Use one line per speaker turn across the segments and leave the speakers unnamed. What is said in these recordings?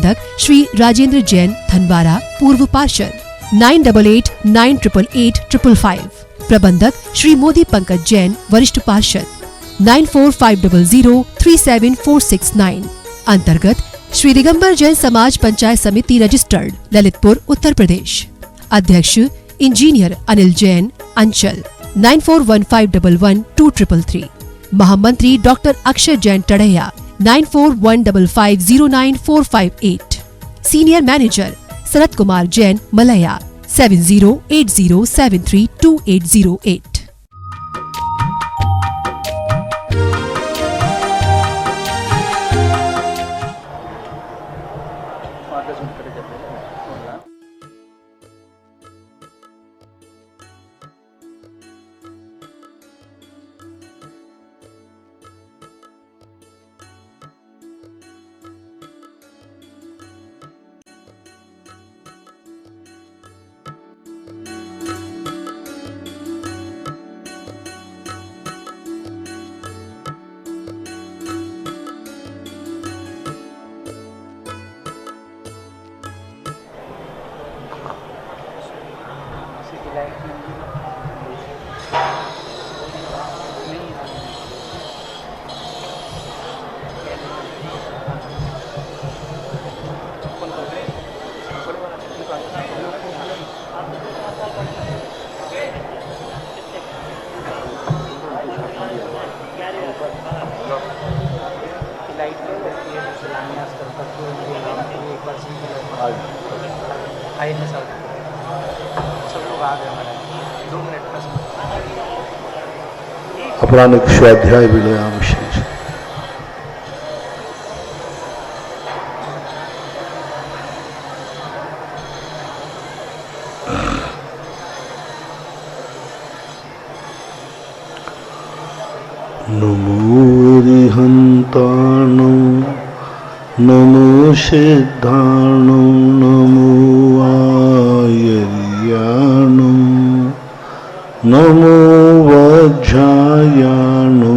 प्रबंधक श्री राजेंद्र जैन धनवारा, पूर्व पार्षद। 9889888555 प्रबंधक श्री मोदी पंकज जैन, वरिष्ठ पार्षद। 9450037469 अंतर्गत श्री दिगंबर जैन समाज पंचायत समिति रजिस्टर्ड, ललितपुर, उत्तर प्रदेश। अध्यक्ष इंजीनियर अनिल जैन, अंचल। 9415112333 महामंत्री doctor Akshay Jain Tadaiya, 9415509458 senior manager Sharad Kumar Jain, Malaya, 7080732808।
अपरानिक स्वाध्याय विलयाम शेष। नमो रिहंताणो नमो सिद्धाणो नमो आयर्याणो नमो वज्रायाणो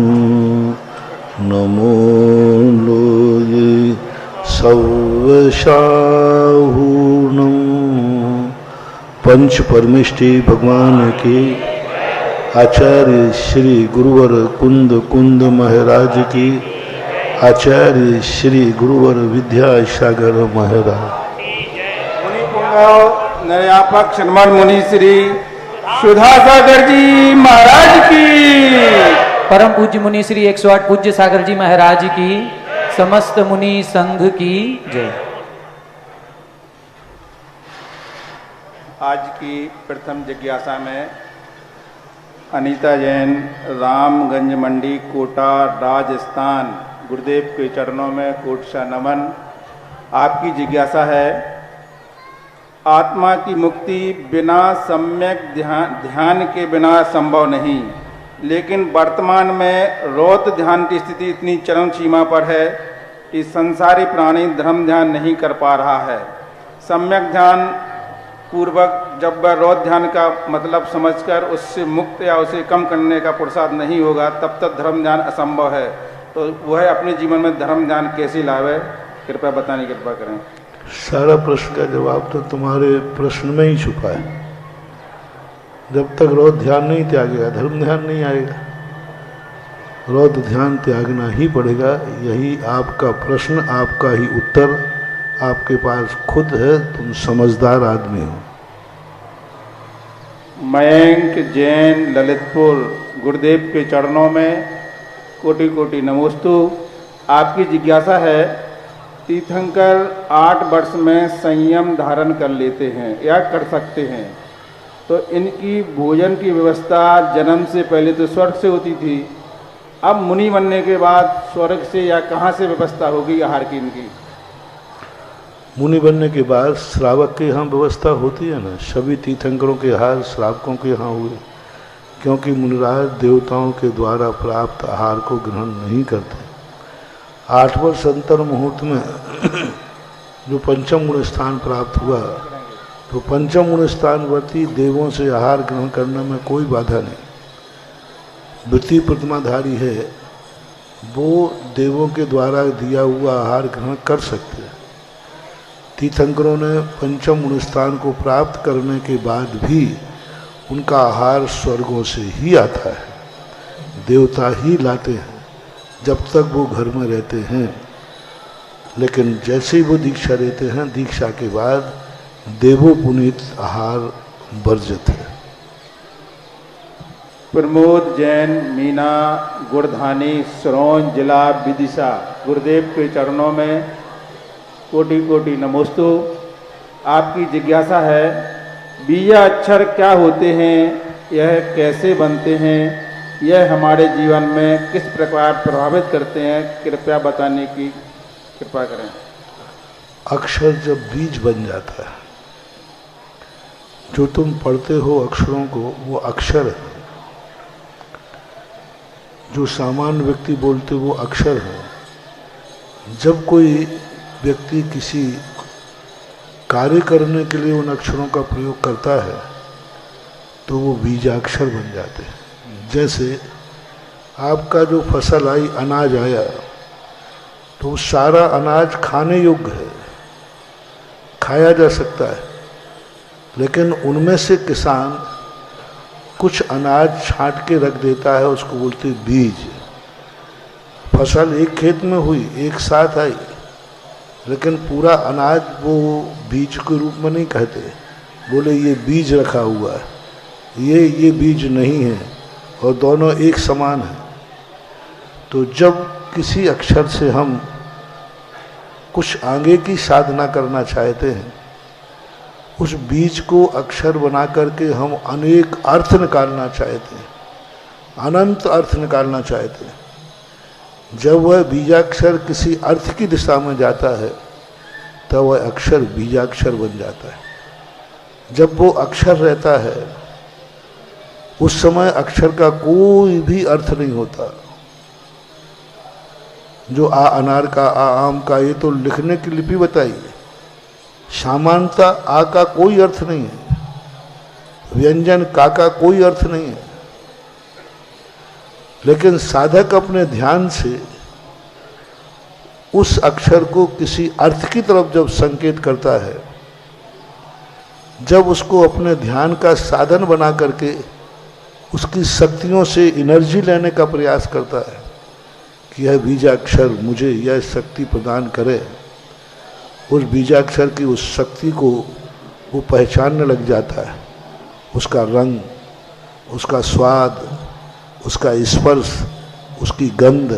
नमो लोये सवशाहुणो। पंच परमेष्टि भगवान के आचार्य श्री गुरुवर कुंद महाराज की, आचार्य श्री गुरुवर विद्यासागर महाराज।
मुनि पुंगव निर्यापक शर्मन मुनि श्री सुधासागर जी महाराज की,
परम पूज्य मुनि श्री 108 पूज्य सागर जी महाराज की, समस्त मुनि संघ की जय।
आज की प्रथम जिज्ञासा में अनीता जैन, रामगंज मंडी, कोटा, राजस्थान, गुरुदेव के चरणों में कोट सा नमन। आपकी जिज्ञासा है, आत्मा की मुक्ति बिना सम्यक ध्यान के बिना संभव नहीं, लेकिन वर्तमान में रौत ध्यान की स्थिति इतनी चरम सीमा पर है कि संसारी प्राणी धर्म ध्यान नहीं कर पा रहा है। सम्यक ध्यान पूर्वक जब वह रौत ध्यान का मतलब समझकर उससे मुक्त या उसे कम करने का पुरुषार्थ नहीं होगा, तब तक धर्म ध्यान असंभव है। तो वह अपने जीवन में धर्म ध्यान कैसे लावे, कृपया बताने की कृपा करें।
सारा प्रश्न का जवाब तो तुम्हारे प्रश्न में ही छुपा है। जब तक रौत ध्यान नहीं त्यागेगा, धर्म ध्यान नहीं आएगा। रौत ध्यान त्यागना ही पड़ेगा। यही आपका प्रश्न, आपका ही उत्तर आपके पास खुद है। तुम समझदार आदमी हो।
मयंक जैन, ललितपुर, गुरुदेव के चरणों में कोटि कोटि नमोस्तु। आपकी जिज्ञासा है, तीर्थंकर 8 वर्ष में संयम धारण कर लेते हैं या कर सकते हैं, तो इनकी भोजन की व्यवस्था जन्म से पहले तो स्वर्ग से होती थी, अब मुनि बनने के बाद स्वर्ग से या कहाँ से व्यवस्था होगी आहार की इनकी?
मुनि बनने के बाद श्रावक के यहाँ व्यवस्था होती है ना। सभी तीर्थंकरों के आहार श्रावकों के यहाँ हुए, क्योंकि मुनिराज देवताओं के द्वारा प्राप्त आहार को ग्रहण नहीं करते। 8 वर्ष अंतर मुहूर्त में जो पंचम गुण स्थान प्राप्त हुआ, तो पंचम गुण स्थानवर्ती देवों से आहार ग्रहण करने में कोई बाधा नहीं। द्वितीय प्रतिमाधारी है, वो देवों के द्वारा दिया हुआ आहार ग्रहण कर सकते हैं। तीर्थंकरों ने पंचम गुण स्थान को प्राप्त करने के बाद भी उनका आहार स्वर्गों से ही आता है, देवता ही लाते हैं जब तक वो घर में रहते हैं। लेकिन जैसे ही वो दीक्षा लेते हैं, दीक्षा के बाद देवो पुनीत आहार वर्जित है।
प्रमोद जैन, मीना गुड़धानी, सिरोंज, जिला विदिशा, गुरुदेव के चरणों में कोटि कोटि नमोस्तु। आपकी जिज्ञासा है, बीजा अक्षर क्या होते हैं, यह कैसे बनते हैं, यह हमारे जीवन में किस प्रकार प्रभावित करते हैं, कृपया बताने की कृपा करें।
अक्षर जब बीज बन जाता है, जो तुम पढ़ते हो अक्षरों को, वो अक्षर है। जो सामान्य व्यक्ति बोलते वो अक्षर है। जब कोई व्यक्ति किसी कार्य करने के लिए उन अक्षरों का प्रयोग करता है तो वो बीजाक्षर बन जाते हैं। जैसे आपका जो फसल आई, अनाज आया, तो सारा अनाज खाने योग्य है, खाया जा सकता है। लेकिन उनमें से किसान कुछ अनाज छांट के रख देता है, उसको बोलते बीज। फसल एक खेत में हुई, एक साथ आई, लेकिन पूरा अनाज वो बीज के रूप में नहीं कहते, बोले ये बीज रखा हुआ है, ये बीज नहीं है, और दोनों एक समान हैं। तो जब किसी अक्षर से हम कुछ आगे की साधना करना चाहते हैं, उस बीज को अक्षर बना करके हम अनेक अर्थ निकालना चाहते हैं, अनंत अर्थ निकालना चाहते हैं। जब वह बीजाक्षर किसी अर्थ की दिशा में जाता है तब वह अक्षर बीजाक्षर बन जाता है। जब वो अक्षर रहता है उस समय अक्षर का कोई भी अर्थ नहीं होता। जो आ अनार का, आ आम का, ये तो लिखने की लिपि बताई है। सामान्यता आ का कोई अर्थ नहीं है, व्यंजन का कोई अर्थ नहीं है। लेकिन साधक अपने ध्यान से उस अक्षर को किसी अर्थ की तरफ जब संकेत करता है, जब उसको अपने ध्यान का साधन बना करके उसकी शक्तियों से एनर्जी लेने का प्रयास करता है कि यह बीजाक्षर मुझे यह शक्ति प्रदान करे, उस बीजाक्षर की उस शक्ति को वो पहचानने लग जाता है। उसका रंग, उसका स्वाद, उसका स्पर्श, उसकी गंध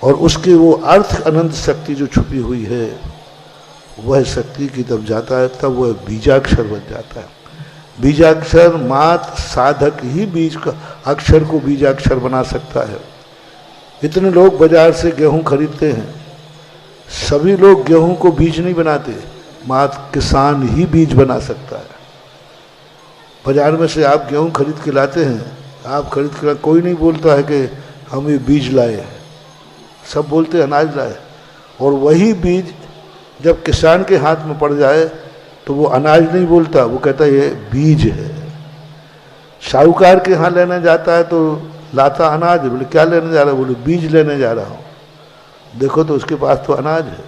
और उसके वो अर्थ अनंत शक्ति जो छुपी हुई है, वह शक्ति की तब जाता है, तब वह बीजाक्षर बन जाता है। बीजाक्षर मात्र साधक ही बीज का अक्षर को बीजाक्षर बना सकता है। इतने लोग बाजार से गेहूं खरीदते हैं, सभी लोग गेहूं को बीज नहीं बनाते, मात्र किसान ही बीज बना सकता है। बाजार में से आप गेहूं खरीद के लाते हैं, आप खरीद के, कोई नहीं बोलता है कि हम ये बीज लाए, सब बोलते हैं अनाज लाए। और वही बीज जब किसान के हाथ में पड़ जाए तो वो अनाज नहीं बोलता, वो कहता है ये बीज है। साहूकार के यहाँ लेने जाता है तो लाता अनाज, बोले क्या लेने जा रहा है, बोले बीज लेने जा रहा हूँ। देखो तो उसके पास तो अनाज है।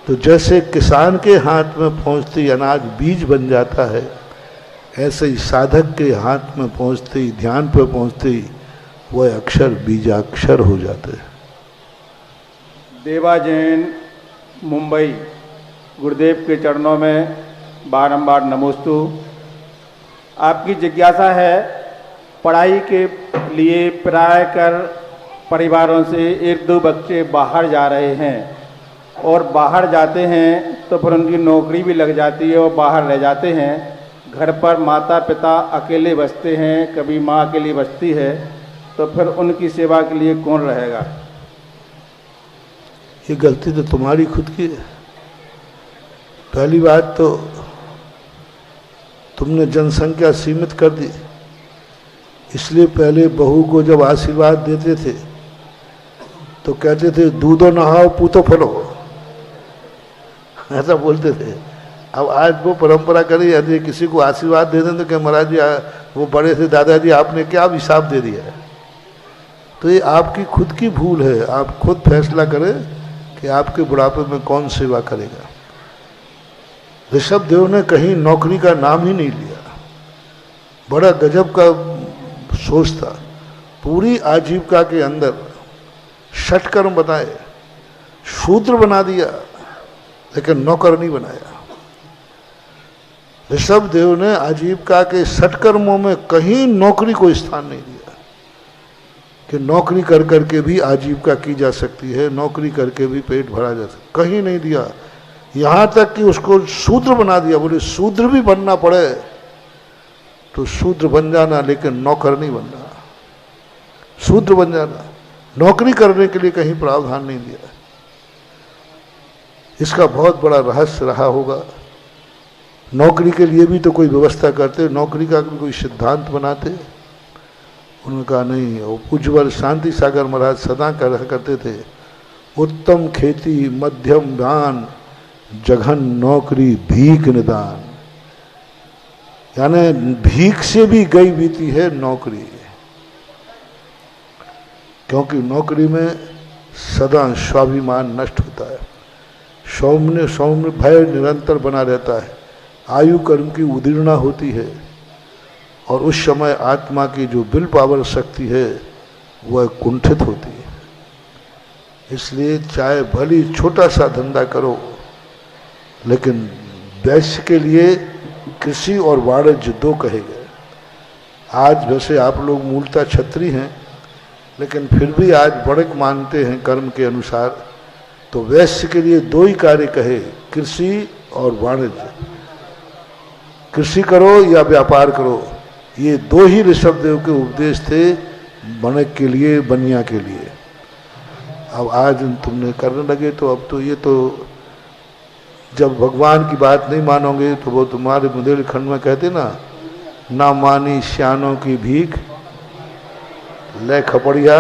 तो जैसे किसान के हाथ में पहुँचते ही अनाज बीज बन जाता है, ऐसे ही साधक के हाथ में पहुँचते ही, ध्यान पर पहुँचते ही वह अक्षर बीजाक्षर हो जाते हैं।
देवा जैन, मुंबई, गुरुदेव के चरणों में बारंबार नमोस्तु। आपकी जिज्ञासा है, पढ़ाई के लिए प्राय कर परिवारों से 1-2 बच्चे बाहर जा रहे हैं और बाहर जाते हैं तो फिर उनकी नौकरी भी लग जाती है और बाहर रह जाते हैं। घर पर माता पिता अकेले बसते हैं, कभी माँ अकेली बसती है, तो फिर उनकी सेवा के लिए कौन रहेगा?
ये गलती तो तुम्हारी खुद की है। पहली बात तो तुमने जनसंख्या सीमित कर दी, इसलिए पहले बहू को जब आशीर्वाद देते थे तो कहते थे दूधो नहाओ पूतो फलो, ऐसा बोलते थे। अब आज वो परंपरा करी, यदि किसी को आशीर्वाद दे दें तो क्या महाराज जी वो बड़े से दादाजी आपने क्या अभिशाप दे दिया है। तो ये आपकी खुद की भूल है। आप खुद फैसला करें कि आपके बुढ़ापे में कौन सेवा करेगा। ऋषभ देव ने कहीं नौकरी का नाम ही नहीं लिया। बड़ा गजब का सोच था। पूरी आजीविका के अंदर षटकर्म बनाए, शूद्र बना दिया, लेकिन नौकर नहीं बनाया। ऋषभ देव ने आजीविका के षटकर्मों में कहीं नौकरी को स्थान नहीं दिया कि नौकरी कर करके भी आजीविका की जा सकती है, नौकरी करके भी पेट भरा जा सकता, कहीं नहीं दिया। यहाँ तक कि उसको शूद्र बना दिया। बोले शूद्र भी बनना पड़े तो शूद्र बन जाना, लेकिन नौकर नहीं बनना। शूद्र बन जाना, नौकरी करने के लिए कहीं प्रावधान नहीं दिया। इसका बहुत बड़ा रहस्य रहा होगा। नौकरी के लिए भी तो कोई व्यवस्था करते, नौकरी का भी कोई सिद्धांत बनाते। उन्होंने कहा नहीं। वो उज्ज्वल शांति सागर महाराज सदा कहा करते थे, उत्तम खेती मध्यम दान, जघन नौकरी भीख निदान। यानी भीख से भी गई बीती है नौकरी, क्योंकि नौकरी में सदा स्वाभिमान नष्ट होता है, सौम्य भय निरंतर बना रहता है, आयु कर्म की उदीर्णा होती है, और उस समय आत्मा की जो विल पावर शक्ति है वह कुंठित होती है। इसलिए चाहे भली छोटा सा धंधा करो, लेकिन वैश्य के लिए कृषि और वाणिज्य दो कहे गए। आज वैसे आप लोग मूलतः क्षत्रिय हैं, लेकिन फिर भी आज बड़क मानते हैं कर्म के अनुसार, तो वैश्य के लिए दो ही कार्य कहे, कृषि और वाणिज्य। कृषि करो या व्यापार करो, ये दो ही ऋषभ देव के उपदेश थे बणक के लिए, बनिया के लिए। अब आज तुमने करने लगे तो अब तो ये तो जब भगवान की बात नहीं मानोगे तो वो तुम्हारे बुंदेलखंड में कहते ना मानी श्यानों की भीख, ले खपड़िया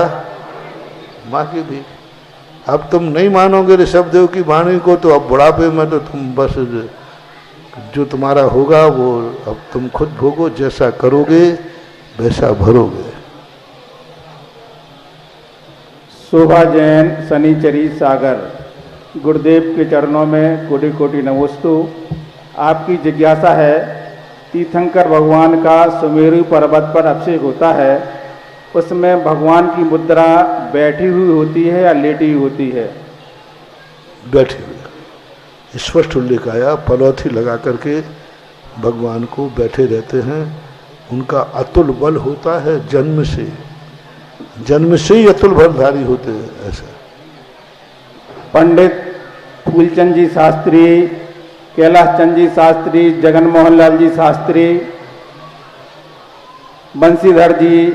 माँ की भीख। अब तुम नहीं मानोगे ऋषभ देव की वाणी को, तो अब बुढ़ापे में तो तुम बस जो तुम्हारा होगा वो अब तुम खुद भोगो, जैसा करोगे वैसा भरोगे।
शोभा जैन, शनिचरी सागर, गुरुदेव के चरणों में कोटि कोटि नमोस्तु। आपकी जिज्ञासा है, तीर्थंकर भगवान का सुमेरु पर्वत पर अभिषेक होता है, उसमें भगवान की मुद्रा बैठी हुई होती है या लेटी हुई होती है?
बैठी हुई। स्पष्ट उल्लेख आया, पलौथी लगा करके भगवान को बैठे रहते हैं। उनका अतुल बल होता है, जन्म से ही अतुल बलधारी होते हैं। ऐसा
पंडित फूलचंद जी शास्त्री, कैलाश चंद जी शास्त्री, जगन मोहन लाल जी शास्त्री, बंसीधर जी,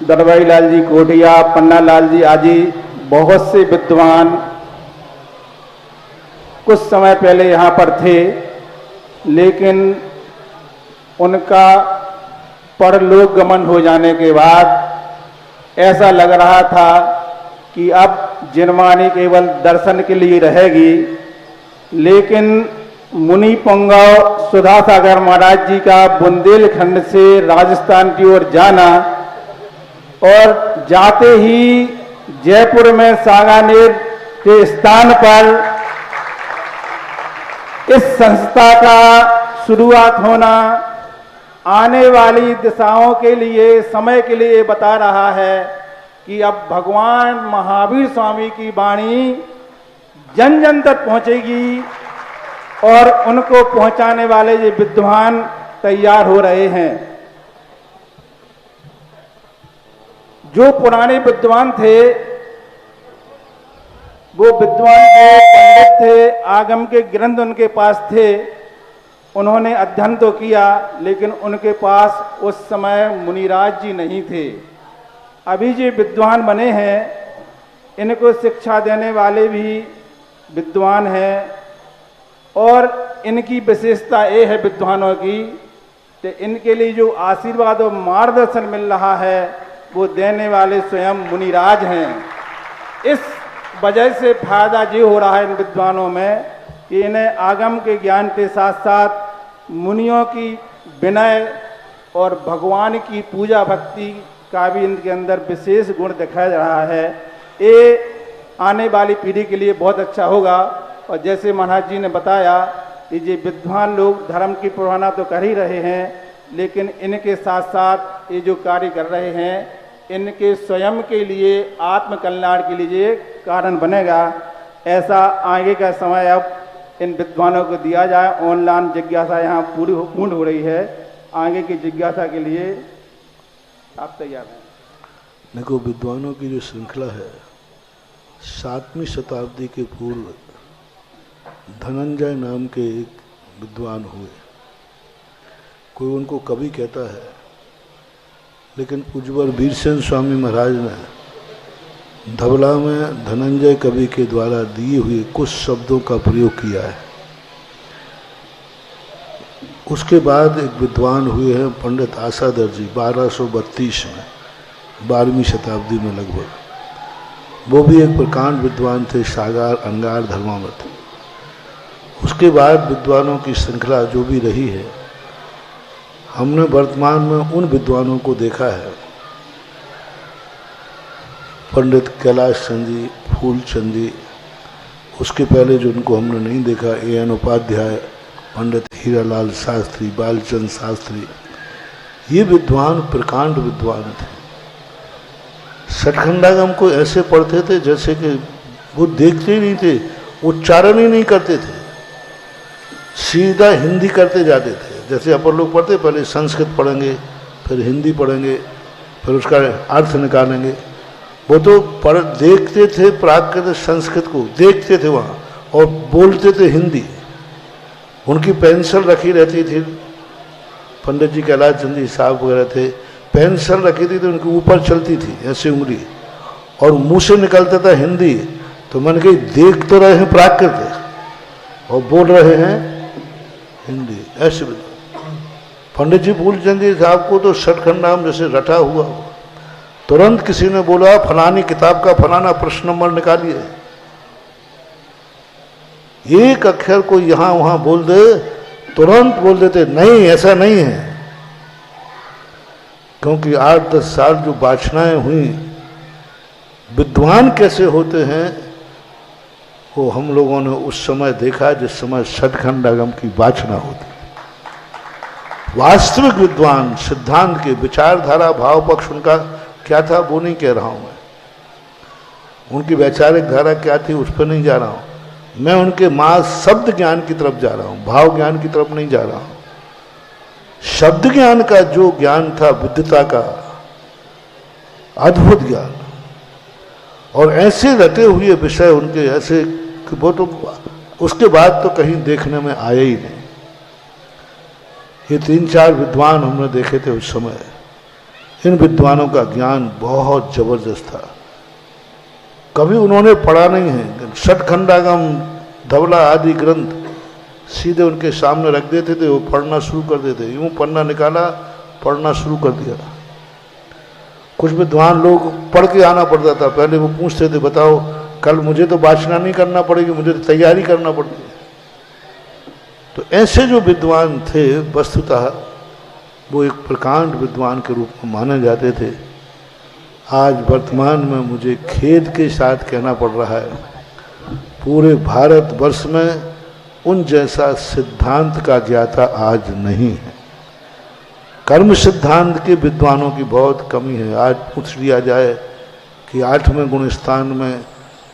दरबाई लाल जी कोटिया, पन्ना लाल जी आदि बहुत से विद्वान कुछ समय पहले यहाँ पर थे, लेकिन उनका परलोक गमन हो जाने के बाद ऐसा लग रहा था कि अब जिनवानी केवल दर्शन के लिए रहेगी। लेकिन मुनि पुंगव सुधा सागर महाराज जी का बुंदेलखंड से राजस्थान की ओर जाना, और जाते ही जयपुर में सांगानेर के स्थान पर इस संस्था का शुरुआत होना आने वाली दिशाओं के लिए, समय के लिए बता रहा है कि अब भगवान महावीर स्वामी की वाणी जन जन तक पहुंचेगी, और उनको पहुंचाने वाले ये विद्वान तैयार हो रहे हैं। जो पुराने विद्वान थे वो विद्वान थे, पंडित थे, आगम के ग्रंथ उनके पास थे, उन्होंने अध्ययन तो किया, लेकिन उनके पास उस समय मुनिराज जी नहीं थे। अभी जो विद्वान बने हैं, इनको शिक्षा देने वाले भी विद्वान हैं, और इनकी विशेषता ये है विद्वानों की कि इनके लिए जो आशीर्वाद और मार्गदर्शन मिल रहा है वो देने वाले स्वयं मुनिराज हैं। इस वजह से फायदा ये हो रहा है इन विद्वानों में कि इन्हें आगम के ज्ञान के साथ साथ मुनियों की विनय और भगवान की पूजा भक्ति का भी इनके अंदर विशेष गुण दिखाया जा रहा है। ये आने वाली पीढ़ी के लिए बहुत अच्छा होगा। और जैसे महाराज जी ने बताया कि ये विद्वान लोग धर्म की प्रवाहना तो कर ही रहे हैं, लेकिन इनके साथ साथ ये जो कार्य कर रहे हैं इनके स्वयं के लिए आत्म कल्याण के लिए कारण बनेगा। ऐसा आगे का समय अब इन विद्वानों को दिया जाए। ऑनलाइन जिज्ञासा यहाँ पूर्ण हो रही है, आगे की जिज्ञासा के लिए आप तैयार हैं।
देखो, विद्वानों की जो श्रृंखला है 7वीं शताब्दी के पूर्व धनंजय नाम के एक विद्वान हुए। कोई उनको कवि कहता है, लेकिन पूज्यवर वीरसेन स्वामी महाराज ने धवला में धनंजय कवि के द्वारा दिए हुए कुछ शब्दों का प्रयोग किया है। उसके बाद एक विद्वान हुए हैं पंडित आसादर जी 1232 में, 12वीं शताब्दी में लगभग। वो भी एक प्रकांड विद्वान थे, सागार अंगार धर्मामत। उसके बाद विद्वानों की श्रृंखला जो भी रही है, हमने वर्तमान में उन विद्वानों को देखा है, पंडित कैलाश चंद जी, फूलचंद जी। उसके पहले जो उनको हमने नहीं देखा, A.N. उपाध्याय, पंडित हीरालाल शास्त्री, बालचंद शास्त्री, ये विद्वान प्रकांड विद्वान थे। सठखंडागम को ऐसे पढ़ते थे जैसे कि वो देखते ही नहीं थे, उच्चारण ही नहीं करते थे, सीधा हिंदी करते जाते थे। जैसे अपन लोग पढ़ते, पहले संस्कृत पढ़ेंगे, फिर हिंदी पढ़ेंगे, फिर उसका अर्थ निकालेंगे। वो तो देखते थे प्राकृत संस्कृत को, देखते थे वहाँ और बोलते थे हिंदी। उनकी पेंसिल रखी रहती थी, पंडित जी कैलाश चंद जी साहब वगैरह थे, पेंसिल रखी थी तो उनके ऊपर चलती थी ऐसे उंगली, और मुंह से निकलता था हिंदी। तो मैंने कही देख तो रहे हैं प्राकृत और बोल रहे हैं हिंदी, ऐसे। पंडित जी फूलचंद जी साहब को तो सठखंडागम जैसे रटा हुआ हो। तुरंत किसी ने बोला फलानी किताब का फलाना प्रश्न नंबर निकालिए, एक अक्षर को यहां वहां बोल दे, तुरंत बोल देते नहीं, ऐसा नहीं है। क्योंकि 8-10 साल जो वाचनाएं हुई, विद्वान कैसे होते हैं वो हम लोगों ने उस समय देखा जिस समय सठखंडागम की वाचना होती। वास्तविक विद्वान सिद्धांत के विचारधारा भाव पक्ष उनका क्या था वो नहीं कह रहा हूं मैं, उनकी वैचारिक धारा क्या थी उस पर नहीं जा रहा हूं मैं। उनके मां शब्द ज्ञान की तरफ जा रहा हूं, भाव ज्ञान की तरफ नहीं जा रहा हूं। शब्द ज्ञान का जो ज्ञान था, विद्वता का अद्भुत ज्ञान, और ऐसे रटे हुए विषय उनके ऐसे कि वो तो उसके बाद तो कहीं देखने में आए ही नहीं। ये 3-4 विद्वान हमने देखे थे उस समय। इन विद्वानों का ज्ञान बहुत जबरदस्त था। कभी उन्होंने पढ़ा नहीं है। सठखंडागम, धवला आदि ग्रंथ सीधे उनके सामने रख देते थे, वो पढ़ना शुरू कर देते, यूं पन्ना निकाला, पढ़ना शुरू कर दिया। कुछ विद्वान लोग पढ़ के आना पड़ता था, पहले वो पूछते थे बताओ कल मुझे तो वाचना नहीं करना पड़ेगी, मुझे तो तैयारी करना पड़ती है। तो ऐसे जो विद्वान थे वस्तुतः वो एक प्रकांड विद्वान के रूप में माने जाते थे। आज वर्तमान में मुझे खेद के साथ कहना पड़ रहा है, पूरे भारतवर्ष में उन जैसा सिद्धांत का ज्ञाता आज नहीं है। कर्म सिद्धांत के विद्वानों की बहुत कमी है। आज पूछ लिया जाए कि 8वें गुणस्थान में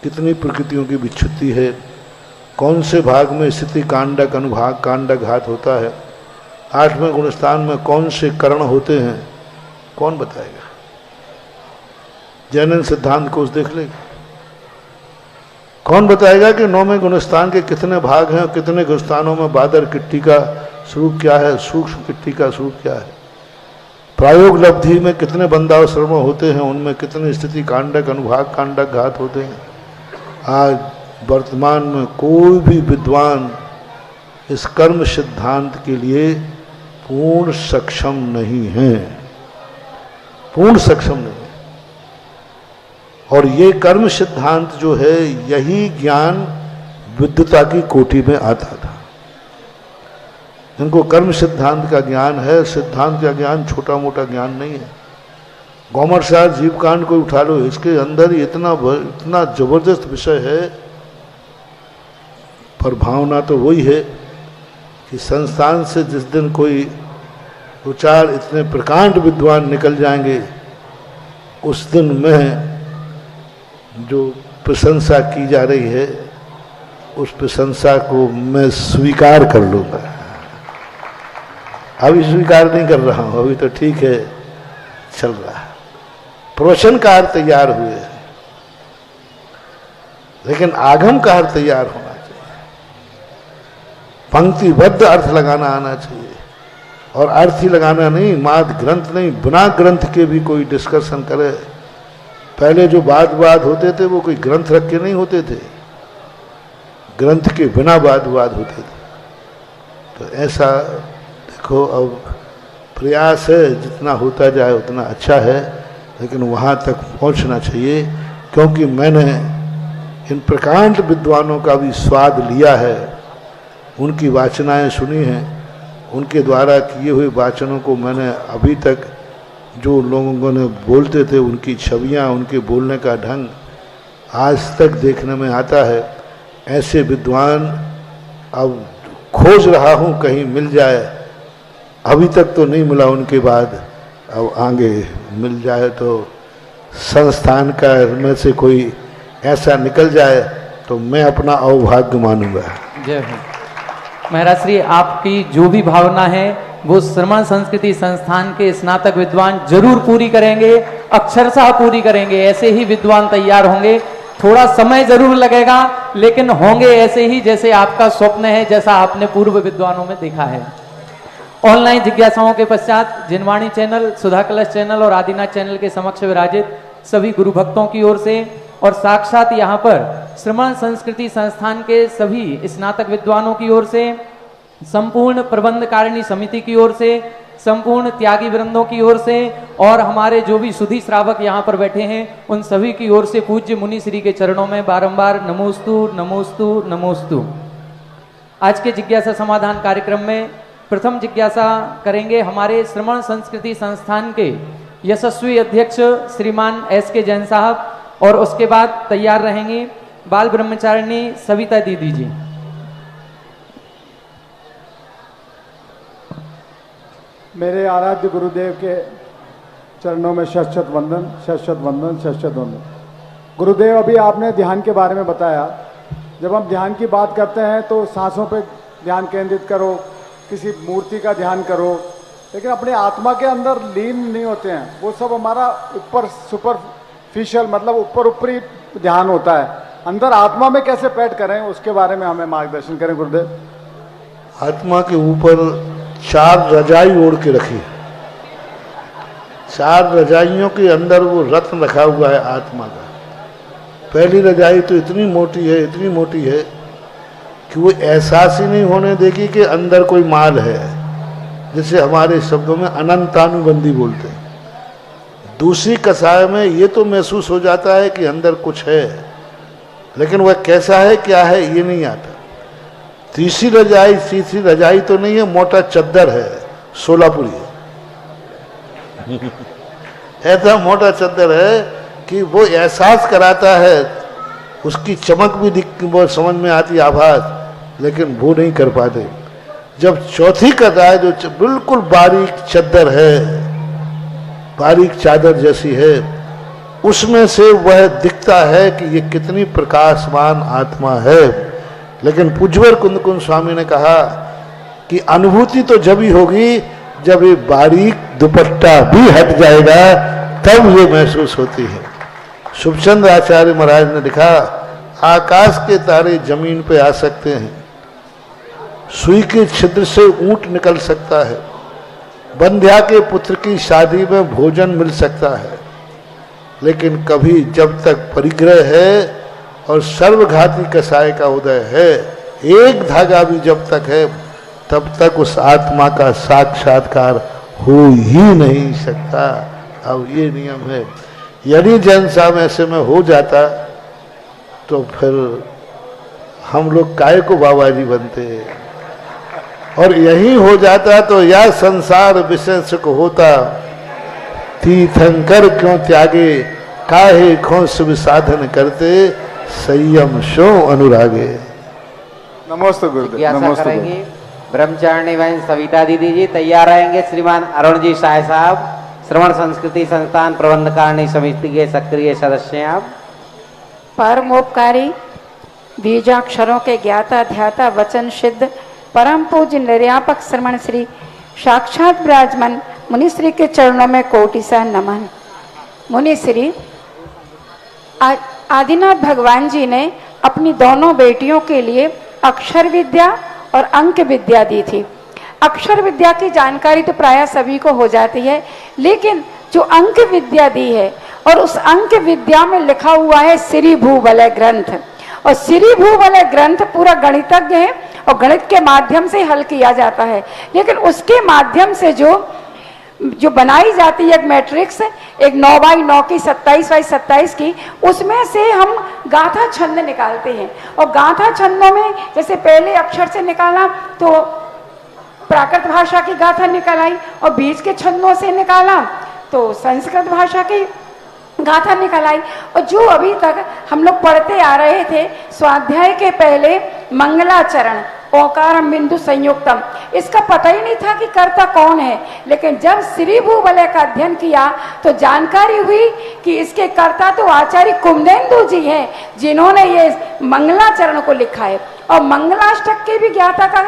कितनी प्रकृतियों की विच्छुत्ति है, कौन से भाग में स्थिति कांडक अनुभाग कांडक घात होता है, 8वें गुणस्थान में कौन से करण होते हैं, कौन बताएगा? जैन सिद्धांत कोश देख ले, कौन बताएगा कि 9वें गुणस्थान के कितने भाग हैं और कितने गुणस्थानों में बादर किट्टी का स्वरूप क्या है, सूक्ष्म किट्टी का स्वरूप क्या है, प्रायोग लब्धि में कितने बंदाव श्रम होते हैं, उनमें कितनी स्थिति कांडक अनुभाग कांडक घात होते हैं। आज वर्तमान में कोई भी विद्वान इस कर्म सिद्धांत के लिए पूर्ण सक्षम नहीं है, पूर्ण सक्षम नहीं है। और ये कर्म सिद्धांत जो है यही ज्ञान विद्वता की कोटि में आता था। इनको कर्म सिद्धांत का ज्ञान है, सिद्धांत का ज्ञान छोटा मोटा ज्ञान नहीं है। गौमरसार जीवकांड को उठा लो, इसके अंदर ही इतना जबरदस्त विषय है। पर भावना तो वही है कि संस्थान से जिस दिन कोई 2-4 इतने प्रकांड विद्वान निकल जाएंगे, उस दिन में जो प्रशंसा की जा रही है उस प्रशंसा को मैं स्वीकार कर लूँगा। अभी स्वीकार नहीं कर रहा हूँ, अभी तो ठीक है चल रहा है। प्रवचनकार तैयार हुए, लेकिन आगमकार तैयार होना चाहिए। पंक्तिबद्ध अर्थ लगाना आना चाहिए, और अर्थ ही लगाना नहीं, माद ग्रंथ नहीं, बिना ग्रंथ के भी कोई डिस्कशन करे। पहले जो वाद होते थे वो कोई ग्रंथ रख के नहीं होते थे, ग्रंथ के बिना वाद होते थे। तो ऐसा देखो, अब प्रयास है, जितना होता जाए उतना अच्छा है, लेकिन वहाँ तक पहुँचना चाहिए। क्योंकि मैंने इन प्रकांड विद्वानों का भी स्वाद लिया है, उनकी वाचनाएं सुनी हैं, उनके द्वारा किए हुए वाचनों को मैंने अभी तक जो लोगों ने बोलते थे उनकी छवियां, उनके बोलने का ढंग आज तक देखने में आता है। ऐसे विद्वान अब खोज रहा हूँ, कहीं मिल जाए। अभी तक तो नहीं मिला, उनके बाद अब आगे मिल जाए तो संस्थान का में से कोई ऐसा निकल जाए तो मैं अपना अवभाग्य मानूंगा।
जय हो महाराज श्री, आपकी जो भी भावना है वो श्रमण संस्कृति संस्थान के स्नातक विद्वान जरूर पूरी करेंगे, अक्षरशः पूरी करेंगे। ऐसे ही विद्वान तैयार होंगे, थोड़ा समय जरूर लगेगा, लेकिन होंगे ऐसे ही जैसे आपका स्वप्न है, जैसा आपने पूर्व विद्वानों में देखा है। ऑनलाइन जिज्ञासाओं के पश्चात जिनवाणी चैनल, सुधा कलश चैनल और आदिनाथ चैनल के समक्ष विराजित सभी गुरु भक्तों की ओर से और साक्षात यहाँ पर श्रमण संस्कृति संस्थान के सभी स्नातक विद्वानों की ओर से, संपूर्ण प्रबंधकारिणी समिति की ओर से, संपूर्ण त्यागी वृंदों की ओर से और हमारे जो भी सुधी श्रावक यहाँ पर बैठे हैं उन सभी की ओर से पूज्य मुनि श्री के चरणों में बारंबार नमोस्तु नमोस्तु नमोस्तु। आज के जिज्ञासा समाधान कार्यक्रम में प्रथम जिज्ञासा करेंगे हमारे श्रमण संस्कृति संस्थान के यशस्वी अध्यक्ष श्रीमान S.K. जैन साहब, और उसके बाद तैयार रहेंगी बाल ब्रह्मचारिणी सविता दीदी जी।
मेरे आराध्य गुरुदेव के चरणों में शत वंदन, शत वंदन, शत वंदन। गुरुदेव, अभी आपने ध्यान के बारे में बताया। जब हम ध्यान की बात करते हैं तो सांसों पे ध्यान केंद्रित करो, किसी मूर्ति का ध्यान करो, लेकिन अपने आत्मा के अंदर लीन नहीं होते हैं। वो सब हमारा ऊपर सुपरफिशियल, मतलब ऊपरी ध्यान होता है। अंदर आत्मा में कैसे पैठ करें, उसके बारे में हमें मार्गदर्शन करें गुरुदेव।
आत्मा के ऊपर 4 रजाई ओढ़ के रखी, 4 रजाइयों के अंदर वो रत्न रखा हुआ है आत्मा का। पहली रजाई तो इतनी मोटी है, इतनी मोटी है कि वो एहसास ही नहीं होने देगी कि अंदर कोई माल है, जिसे हमारे शब्दों में अनंतानुबंधी बोलते हैं। दूसरी कसाय में ये तो महसूस हो जाता है कि अंदर कुछ है, लेकिन वह कैसा है, क्या है, ये नहीं आता। तीसरी रजाई तो नहीं है, मोटा चद्दर है, सोलापुरी है। ऐसा मोटा चद्दर है कि वो एहसास कराता है, उसकी चमक भी वो समझ में आती, आभास, लेकिन वो नहीं कर पाते। जब चौथी कसाय जो बिल्कुल बारीक चद्दर है, बारीक चादर जैसी है, उसमें से वह दिखता है कि ये कितनी प्रकाशमान आत्मा है। लेकिन पूज्यवर कुंद कुंज स्वामी ने कहा कि अनुभूति तो जब ही होगी जब ये बारीक दुपट्टा भी हट जाएगा, तब ये महसूस होती है। शुभचंद्र आचार्य महाराज ने लिखा, आकाश के तारे जमीन पे आ सकते हैं, सुई के छिद्र से ऊंट निकल सकता है, बंध्या के पुत्र की शादी में भोजन मिल सकता है, लेकिन कभी जब तक परिग्रह है और सर्वघाती कसाय का उदय है, एक धागा भी जब तक है, तब तक उस आत्मा का साक्षात्कार हो ही नहीं सकता। अब ये नियम है। यदि जैन साहब ऐसे में हो जाता तो फिर हम लोग काय को बाबा जी बनते, और यही हो जाता तो या संसार विषय सुख होता, तीर्थंकर क्यों त्यागे, काहे खो शुभ साधन करते, संयम शो अनुरागे।
नमस्ते गुरुदेव।
जिज्ञासा
नमस्ते
करेंगे
गुरुदेव।
ब्रह्मचारिणी बहन सविता दीदी जी तैयार रहेंगे। श्रीमान अरुण जी शाह साहब, श्रवण संस्कृति संस्थान प्रबंधकारिणी समिति के सक्रिय सदस्य हैं आप।
परमोपकारी बीजाक्षरों के ज्ञाता ध्याता वचन सिद्ध परम पूज्य निर्यापक श्रमण श्री साक्षात विराजमान मुनिश्री के चरणों में कोटि सा नमन। मुनिश्री आदिनाथ भगवान जी ने अपनी दोनों बेटियों के लिए अक्षर विद्या और अंक विद्या दी थी। अक्षर विद्या की जानकारी तो प्राय सभी को हो जाती है, लेकिन जो अंक विद्या दी है और उस अंक विद्या में लिखा हुआ है श्री भूवलय ग्रंथ, और श्री भूवलय ग्रंथ पूरा गणितज्ञ है और गणित के माध्यम से हल किया जाता है। लेकिन उसके माध्यम से जो बनाई जाती है एक मैट्रिक्स, एक 9x9 की 27x27 की, उसमें से हम गाथा छंद निकालते हैं। और गाथा छंदों में जैसे पहले अक्षर से निकाला तो प्राकृत भाषा की गाथा निकल आई, और बीच के छंदों से निकाला तो संस्कृत भाषा की गाथा निकल आई। और जो अभी तक हम लोग पढ़ते आ रहे थे स्वाध्याय के पहले मंगलाचरण ओकारम बिंदु संयुक्तम, इसका पता ही नहीं था कि कर्ता कौन है। लेकिन जब श्री भूवलय का अध्ययन किया तो जानकारी हुई कि इसके कर्ता तो आचार्य कुमुदेन्दु जी हैं, जिन्होंने ये मंगलाचरण को लिखा है। और मंगलाष्टक के भी ज्ञाता का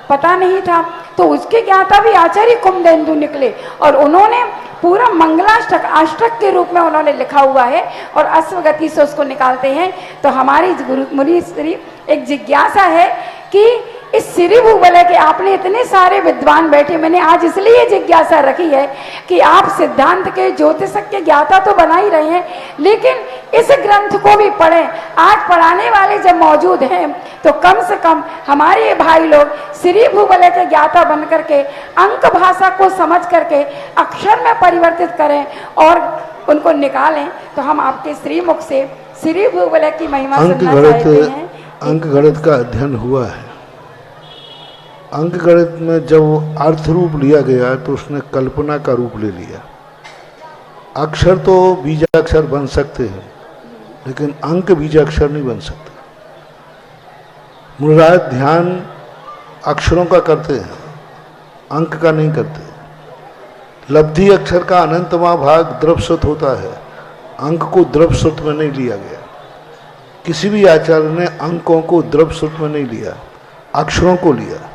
पता नहीं था, तो उसके ज्ञाता भी आचार्य कुमुदेन्दु निकले, और उन्होंने पूरा मंगलाष्टक अष्टक के रूप में उन्होंने लिखा हुआ है और अश्वगति से उसको निकालते हैं। तो हमारी गुरु मुनिश्री एक जिज्ञासा है कि इस श्री भूवलय के आपने इतने सारे विद्वान बैठे, मैंने आज इसलिए जिज्ञासा रखी है कि आप सिद्धांत के ज्योतिषक के ज्ञाता तो बना ही रहे हैं, लेकिन इस ग्रंथ को भी पढ़ें। आज पढ़ाने वाले जब मौजूद हैं तो कम से कम हमारे भाई लोग श्री भूवलय के ज्ञाता बन करके अंक भाषा को समझ करके अक्षर में परिवर्तित करें और उनको निकालें। तो हम आपके श्रीमुख से श्री भूवलय की महिमा सुनना चाहते हैं।
अंक गणित का अध्ययन हुआ है। अंक गणित में जब अर्थ रूप लिया गया तो उसने कल्पना का रूप ले लिया। अक्षर तो बीजाक्षर बन सकते हैं, लेकिन अंक बीजाक्षर नहीं बन सकते। मुराद ध्यान अक्षरों का करते हैं, अंक का नहीं करते। लब्धि अक्षर का अनंतवां भाग द्रव्यसुत होता है, अंक को द्रव्यसुत में नहीं लिया गया। किसी भी आचार्य ने अंकों को द्रव्यसुत में नहीं लिया, अक्षरों को लिया।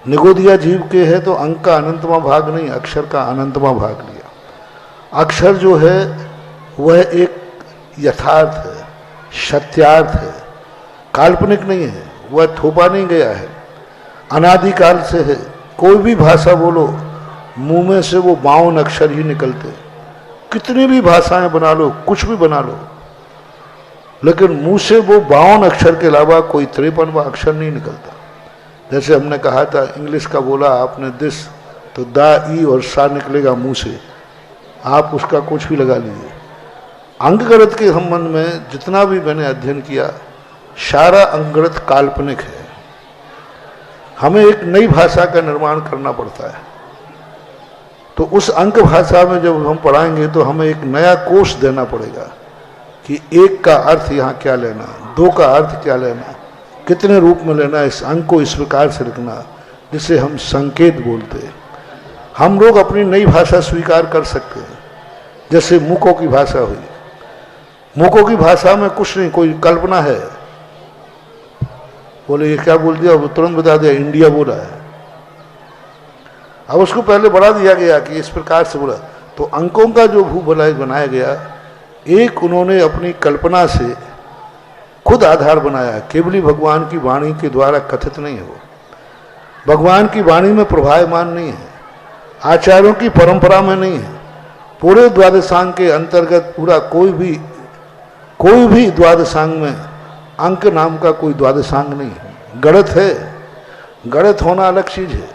निगोदिया जीव के है तो अंक का अनंतवां भाग नहीं, अक्षर का अनंतवां भाग लिया। अक्षर जो है वह एक यथार्थ है, सत्यार्थ है, काल्पनिक नहीं है, वह थोपा नहीं गया है, अनादिकाल से है। कोई भी भाषा बोलो मुंह में से वो 52 अक्षर ही निकलते। कितनी भी भाषाएं बना लो, कुछ भी बना लो, लेकिन मुंह से वो 52 अक्षर के अलावा कोई 53वां अक्षर नहीं निकलता। जैसे हमने कहा था, इंग्लिश का बोला आपने दिस, तो दा, ई और सा निकलेगा मुंह से, आप उसका कुछ भी लगा लीजिए। अंक गणित के संबंध में जितना भी मैंने अध्ययन किया, सारा अंक गणित काल्पनिक है। हमें एक नई भाषा का निर्माण करना पड़ता है। तो उस अंक भाषा में जब हम पढ़ाएंगे तो हमें एक नया कोष देना पड़ेगा कि 1 का अर्थ यहाँ क्या लेना, 2 का अर्थ क्या लेना, कितने रूप में लेना, इस अंक को इस प्रकार से लिखना, जिसे हम संकेत बोलते हैं। हम लोग अपनी नई भाषा स्वीकार कर सकते हैं, जैसे मूकों की भाषा हुई। मूकों की भाषा में कुछ नहीं, कोई कल्पना है, बोले ये क्या बोल दिया, वो तुरंत बता दिया इंडिया बोला है। अब उसको पहले बढ़ा दिया गया कि इस प्रकार से बोला। तो अंकों का जो भूवलय बनाया गया, एक उन्होंने अपनी कल्पना से खुद आधार बनाया। केवली भगवान की वाणी के द्वारा कथित नहीं है, वो भगवान की वाणी में प्रभावमान नहीं है, आचार्यों की परंपरा में नहीं है। पूरे द्वादशांग के अंतर्गत पूरा कोई भी द्वादशांग में अंक नाम का कोई द्वादशांग नहीं है। गणित है, गणित होना अलग चीज है,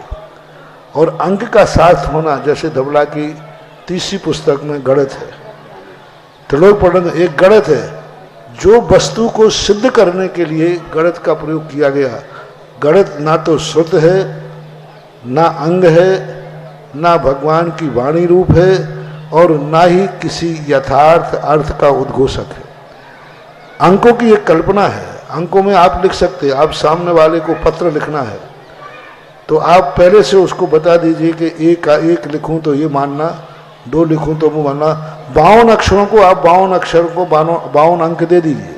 और अंक का साथ होना, जैसे धबला की तीसरी पुस्तक में गणित है, तो लोग पढ़ेंगे एक गणित है। जो वस्तु को सिद्ध करने के लिए गणित का प्रयोग किया गया, गणित ना तो श्रुत है, ना अंग है, ना भगवान की वाणी रूप है, और ना ही किसी यथार्थ अर्थ का उद्घोषक है। अंकों की एक कल्पना है। अंकों में आप लिख सकते हैं, आप सामने वाले को पत्र लिखना है तो आप पहले से उसको बता दीजिए कि एक लिखूं तो ये मानना, 2 लिखूं तो वो मानना। 52 अक्षरों को आप 52 अक्षरों को 52 अंक दे दीजिए।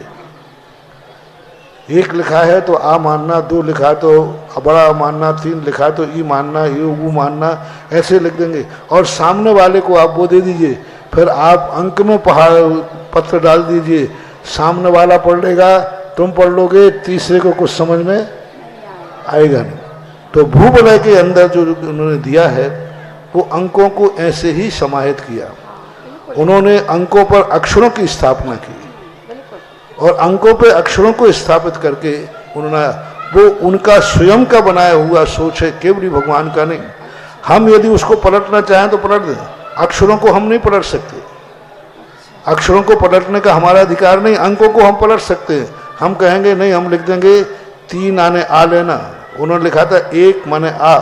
1 लिखा है तो आ मानना, 2 लिखा तो बड़ा मानना, 3 लिखा तो ई मानना, ये वो मानना, ऐसे लिख देंगे। और सामने वाले को आप वो दे दीजिए, फिर आप अंक में पत्र डाल दीजिए। सामने वाला पढ़ लेगा, तुम पढ़ लोगे, तीसरे को कुछ समझ में आएगा नहीं। तो भूवलय के अंदर जो उन्होंने दिया है वो अंकों को ऐसे ही समाहित किया। उन्होंने अंकों पर अक्षरों की स्थापना की और अंकों पे अक्षरों को स्थापित करके उन्होंने, वो उनका स्वयं का बनाया हुआ सोच है, केवल भगवान का नहीं। हम यदि उसको पलटना चाहें तो पलट दें, अक्षरों को हम नहीं पलट सकते। अक्षरों को पलटने का हमारा अधिकार नहीं। अंकों को हम पलट सकते हैं। हम कहेंगे नहीं, हम लिख देंगे 3 आने आ लेना। उन्होंने लिखा था 1 माने आ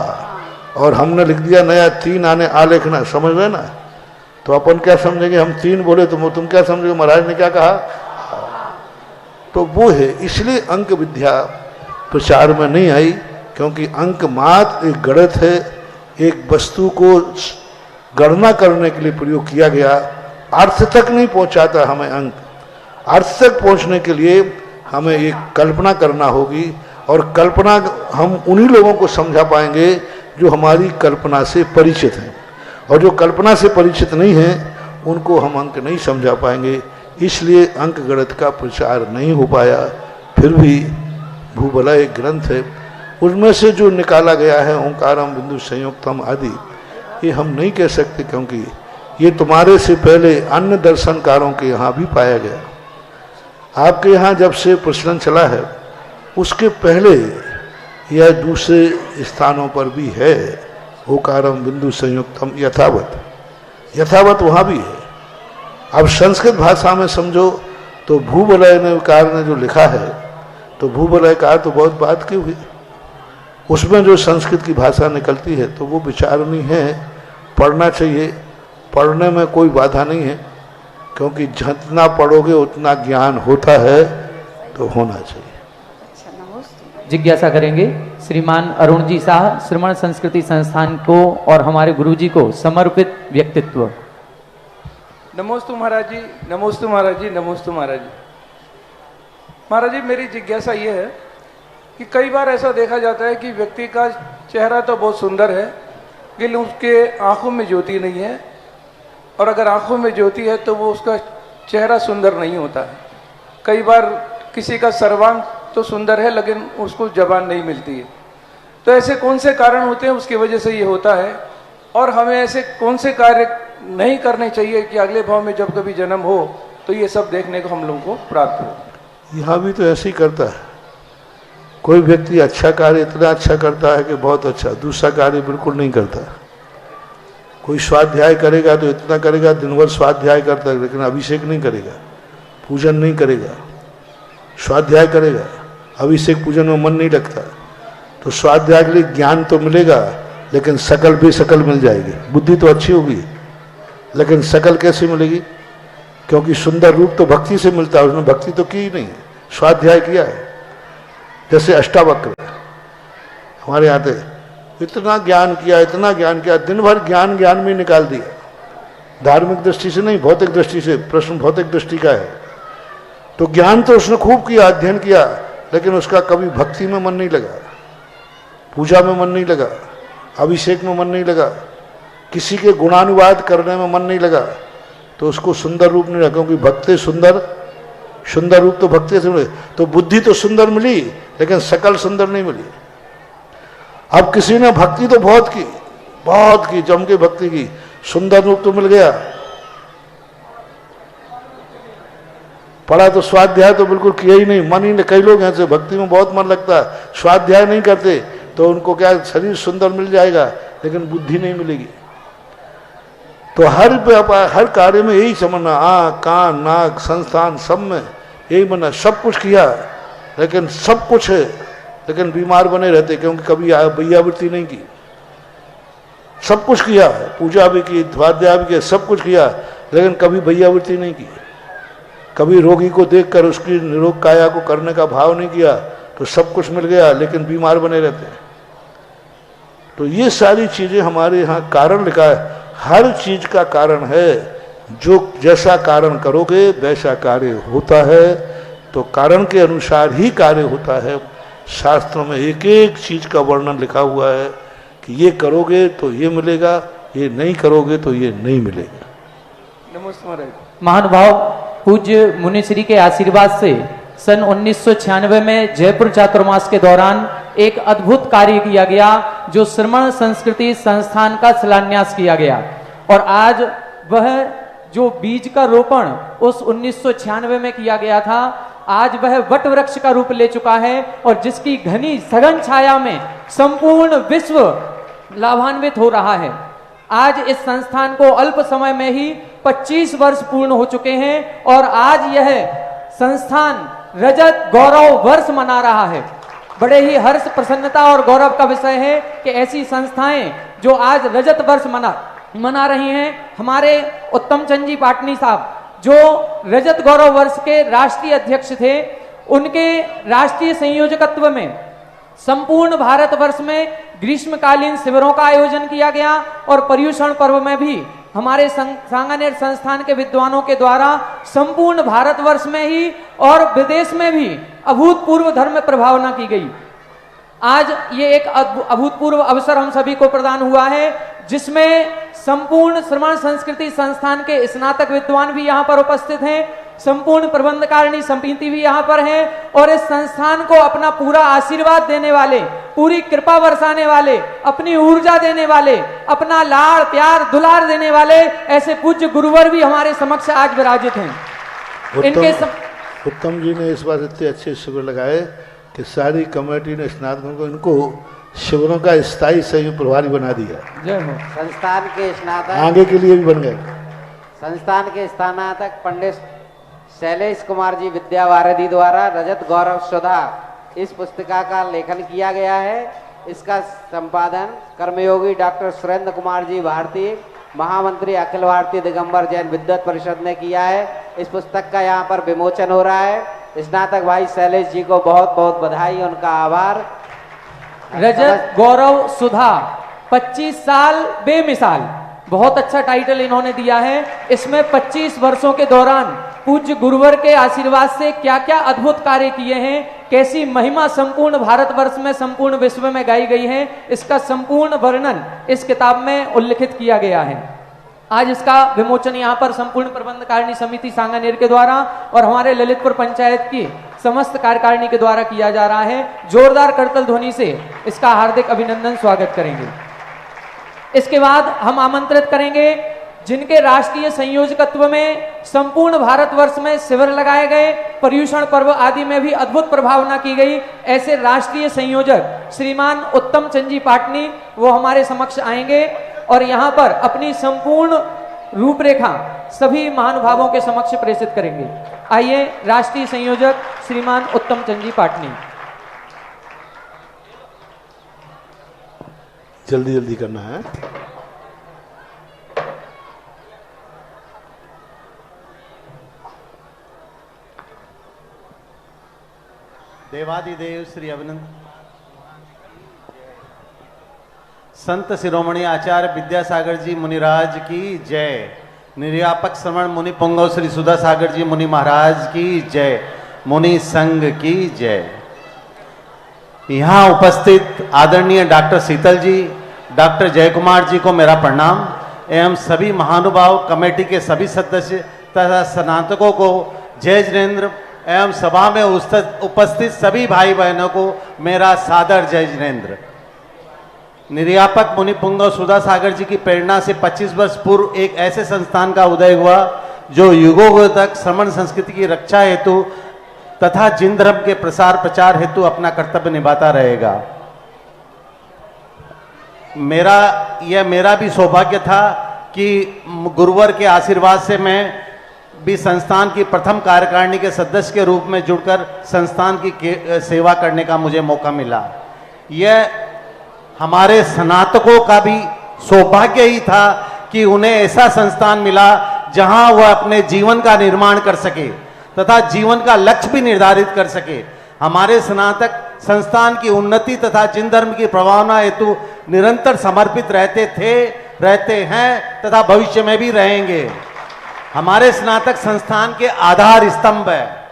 और हमने लिख दिया नया 3 आने आ लिखना, समझ रहे ना? तो अपन क्या समझेंगे? हम 3 बोले तो तुम क्या समझोगे महाराज ने क्या कहा? तो वो है, इसलिए अंक विद्या प्रचार में नहीं आई, क्योंकि अंक मात्र एक गणित है, एक वस्तु को गणना करने के लिए प्रयोग किया गया। अर्थ तक नहीं पहुंचाता हमें अंक। अर्थ तक पहुंचने के लिए हमें एक कल्पना करना होगी और कल्पना हम उन्हीं लोगों को समझा पाएंगे जो हमारी कल्पना से परिचित हैं, और जो कल्पना से परिचित नहीं हैं उनको हम अंक नहीं समझा पाएंगे। इसलिए अंक गणित का प्रचार नहीं हो पाया। फिर भी भूवलय एक ग्रंथ है, उसमें से जो निकाला गया है ओंकारम बिंदु संयुक्तम आदि, ये हम नहीं कह सकते, क्योंकि ये तुम्हारे से पहले अन्य दर्शनकारों के यहाँ भी पाया गया। आपके यहाँ जब से प्रचलन चला है उसके पहले यह दूसरे स्थानों पर भी है। ओकारम बिंदु संयुक्तम यथावत वहाँ भी है। अब संस्कृत भाषा में समझो तो भूवलयकार ने जो लिखा है, तो भूवलयकार तो बहुत बात की हुई, उसमें जो संस्कृत की भाषा निकलती है तो वो विचारणीय है, पढ़ना चाहिए। पढ़ने में कोई बाधा नहीं है, क्योंकि जितना पढ़ोगे उतना ज्ञान होता है, तो होना चाहिए।
जिज्ञासा करेंगे श्रीमान अरुण जी शाह, श्रमण संस्कृति संस्थान को और हमारे गुरुजी को समर्पित व्यक्तित्व।
नमोस्तु महाराज जी, नमोस्तु महाराज जी, नमोस्तु महाराज जी। महाराज जी, मेरी जिज्ञासा ये है कि कई बार ऐसा देखा जाता है कि व्यक्ति का चेहरा तो बहुत सुंदर है, लेकिन उसके आंखों में ज्योति नहीं है, और अगर आंखों में ज्योति है तो वो उसका चेहरा सुंदर नहीं होता है। कई बार किसी का सर्वांग तो सुंदर है लेकिन उसको जबान नहीं मिलती है। तो ऐसे कौन से कारण होते हैं उसकी वजह से ये होता है, और हमें ऐसे कौन से कार्य नहीं करने चाहिए कि अगले भाव में जब कभी जन्म हो तो ये सब देखने को हम लोगों को प्राप्त हो?
यहाँ भी तो ऐसे ही करता है। कोई व्यक्ति अच्छा कार्य इतना अच्छा करता है कि बहुत अच्छा, दूसरा कार्य बिल्कुल नहीं करता। कोई स्वाध्याय करेगा तो इतना करेगा, दिन भर स्वाध्याय करता है, लेकिन अभिषेक नहीं करेगा, पूजन नहीं करेगा। स्वाध्याय करेगा, अभिषेक पूजन में मन नहीं लगता। तो स्वाध्याय के लिए ज्ञान तो मिलेगा, लेकिन शकल भी शकल मिल जाएगी। बुद्धि तो अच्छी होगी, लेकिन शकल कैसे मिलेगी? क्योंकि सुंदर रूप तो भक्ति से मिलता है, उसने भक्ति तो की ही नहीं, स्वाध्याय किया है। जैसे अष्टावक्र हमारे यहाँ थे, इतना ज्ञान किया, इतना ज्ञान किया, दिन भर ज्ञान में निकाल दिया। धार्मिक दृष्टि से नहीं, भौतिक दृष्टि से। प्रश्न भौतिक दृष्टि का है। तो ज्ञान तो उसने खूब किया, अध्ययन किया, लेकिन उसका कभी भक्ति में मन नहीं लगा, पूजा में मन नहीं लगा, अभिषेक में मन नहीं लगा, किसी के गुणानुवाद करने में मन नहीं लगा, तो उसको सुंदर रूप नहीं लगा। क्योंकि भक्ति सुंदर रूप तो भक्ति से मिले। तो बुद्धि तो सुंदर मिली, लेकिन शकल सुंदर नहीं मिली। अब किसी ने भक्ति तो बहुत की, जम के भक्ति की, सुंदर रूप तो मिल गया, पढ़ा तो स्वाध्याय तो बिल्कुल किया ही नहीं, मन ही नहीं। कई लोग ऐसे भक्ति में बहुत मन लगता है, स्वाध्याय नहीं करते, तो उनको क्या शरीर सुंदर मिल जाएगा, लेकिन बुद्धि नहीं मिलेगी। तो हर कार्य में यही समझना, आँख कान नाक संस्थान सब में यही बनना। सब कुछ किया, लेकिन सब कुछ है, लेकिन बीमार बने रहते, क्योंकि कभी वैयावृत्ति नहीं की। सब कुछ किया, पूजा भी की, स्वाध्याय भी किया, सब कुछ किया, लेकिन कभी भैयावृत्ति नहीं की, कभी रोगी को देखकर उसकी निरोग काया को करने का भाव नहीं किया, तो सब कुछ मिल गया लेकिन बीमार बने रहते हैं। तो ये सारी चीजें हमारे यहाँ कारण लिखा है, हर चीज का कारण है, जो जैसा कारण करोगे वैसा कार्य होता है, तो कारण के अनुसार ही कार्य होता है। शास्त्रों में एक एक चीज का वर्णन लिखा हुआ है कि ये करोगे तो ये मिलेगा, ये नहीं करोगे तो ये नहीं मिलेगा।
नमस्ते महाराज।
महानुभाव पूज्य मुनिश्री के आशीर्वाद से सन 1996 में जयपुर चातुर्मास के दौरान एक अद्भुत कार्य किया गया, जो श्रमण संस्कृति संस्थान का शिलान्यास किया गया। और आज वह जो बीज का रोपण उस 1996 में किया गया था, आज वह वट वृक्ष का रूप ले चुका है, और जिसकी घनी सघन छाया में संपूर्ण विश्व लाभान्वित हो रहा है। आज इस संस्थान को अल्प समय में ही 25 वर्ष पूर्ण हो चुके हैं, और आज यह संस्थान रजत गौरव वर्ष मना रहा है। बड़े ही हर्ष, प्रसन्नता और गौरव का विषय है कि ऐसी संस्थाएं जो आज रजत वर्ष मना रही हैं। हमारे उत्तम चंद जी पाटनी साहब, जो रजत गौरव वर्ष के राष्ट्रीय अध्यक्ष थे, उनके राष्ट्रीय संयोजकत्व में संपूर्ण भारतवर्ष में ग्रीष्मकालीन शिविरों का आयोजन किया गया, और पर्युषण पर्व में भी हमारे सांगानेर संस्थान के विद्वानों के द्वारा संपूर्ण भारतवर्ष में ही और विदेश में भी अभूतपूर्व धर्म प्रभावना की गई। आज ये एक अभूतपूर्व अवसर हम सभी को प्रदान हुआ है, जिसमें संपूर्ण श्रमण संस्कृति संस्थान के स्नातक विद्वान भी यहाँ पर उपस्थित हैं, संपूर्ण प्रबंधकारिणी समिति भी यहाँ पर है, और इस संस्थान को अपना पूरा आशीर्वाद देने वाले, पूरी कृपा बरसाने वाले, अपनी ऊर्जा देने वाले, अपना लाड़ प्यार दुलार देने वाले ऐसे पूज्य गुरुवर भी हमारे समक्ष आज विराजित हैं। इनके
उत्तम जी ने इस बार इतने अच्छे शिविर लगाए कि सारी कमेटी ने स्नातकों को इनको शिविरों का स्थायी संयुक्त प्रभारी बना दिया।
जय हो।
संस्थान के स्नातक
आगे के लिए भी बन गए।
संस्थान के स्नातक पंडित शैलेश कुमार जी विद्यावारिधि द्वारा रजत गौरव सुधा इस पुस्तिका का लेखन किया गया है। इसका संपादन कर्मयोगी डॉक्टर सुरेंद्र कुमार जी भारती, महामंत्री अखिल भारतीय दिगंबर जैन विद्वत परिषद ने किया है। इस पुस्तक का यहाँ पर विमोचन हो रहा है। स्नातक भाई शैलेश जी को बहुत बहुत बधाई, उनका आभार।
रजत गौरव सुधा 25 साल बेमिसाल, बहुत अच्छा टाइटल इन्होंने दिया है। इसमें 25 वर्षों के दौरान पूज्य गुरुवर के आशीर्वाद से क्या क्या अद्भुत कार्य किए हैं, कैसी महिमा संपूर्ण भारतवर्ष में, संपूर्ण विश्व में गाई गई है, इसका संपूर्ण वर्णन इस किताब में उल्लिखित किया गया है। आज इसका विमोचन यहाँ पर संपूर्ण प्रबंधकारिणी समिति सांगानेर के द्वारा और हमारे ललितपुर पंचायत की समस्त कार्यकारिणी के द्वारा किया जा रहा है। जोरदार करतल ध्वनि से इसका हार्दिक अभिनंदन स्वागत करेंगे। इसके बाद हम आमंत्रित करेंगे जिनके राष्ट्रीय संयोजकत्व में संपूर्ण भारतवर्ष में शिविर लगाए गए, पर्युषण पर्व आदि में भी अद्भुत प्रभावना की गई, ऐसे राष्ट्रीय संयोजक श्रीमान उत्तम चंद जी पाटनी, वो हमारे समक्ष आएंगे और यहाँ पर अपनी संपूर्ण रूपरेखा सभी महानुभावों के समक्ष प्रेषित करेंगे। आइए राष्ट्रीय संयोजक श्रीमान उत्तम चंद जी पाटनी।
जल्दी जल्दी करना है।
देवादिदेव श्री अभिनंद संत शिरोमणि आचार्य विद्यासागर जी मुनिराज की जय। निर्यापक श्रवण मुनि पुंगव श्री सुधा सागर जी मुनि महाराज की जय। मुनि संघ की जय। यहाँ उपस्थित आदरणीय डॉक्टर शीतल जी, डॉक्टर जयकुमार जी को मेरा प्रणाम एवं सभी महानुभाव कमेटी के सभी सदस्य तथा स्नातकों को जय जिनेन्द्र एवं सभा में उपस्थित सभी भाई बहनों को मेरा सादर जय जिनेन्द्र। निर्यापक मुनि पुंगव सुधा सागर जी की प्रेरणा से 25 वर्ष पूर्व एक ऐसे संस्थान का उदय हुआ जो युगों तक श्रमण संस्कृति की रक्षा हेतु तथा जिन धर्म के प्रसार प्रचार हेतु अपना कर्तव्य निभाता रहेगा। मेरा भी सौभाग्य था कि गुरुवर के आशीर्वाद से मैं भी संस्थान की प्रथम कार्यकारिणी के सदस्य के रूप में जुड़कर संस्थान की सेवा करने का मुझे मौका मिला। यह हमारे स्नातकों का भी सौभाग्य ही था कि उन्हें ऐसा संस्थान मिला जहां वह अपने जीवन का निर्माण कर सके तथा जीवन का लक्ष्य भी निर्धारित कर सके। हमारे स्नातक संस्थान की उन्नति तथा जिन धर्म की प्रभावना हेतु निरंतर समर्पित रहते हैं तथा भविष्य में भी रहेंगे। हमारे स्नातक संस्थान के आधार स्तंभ है।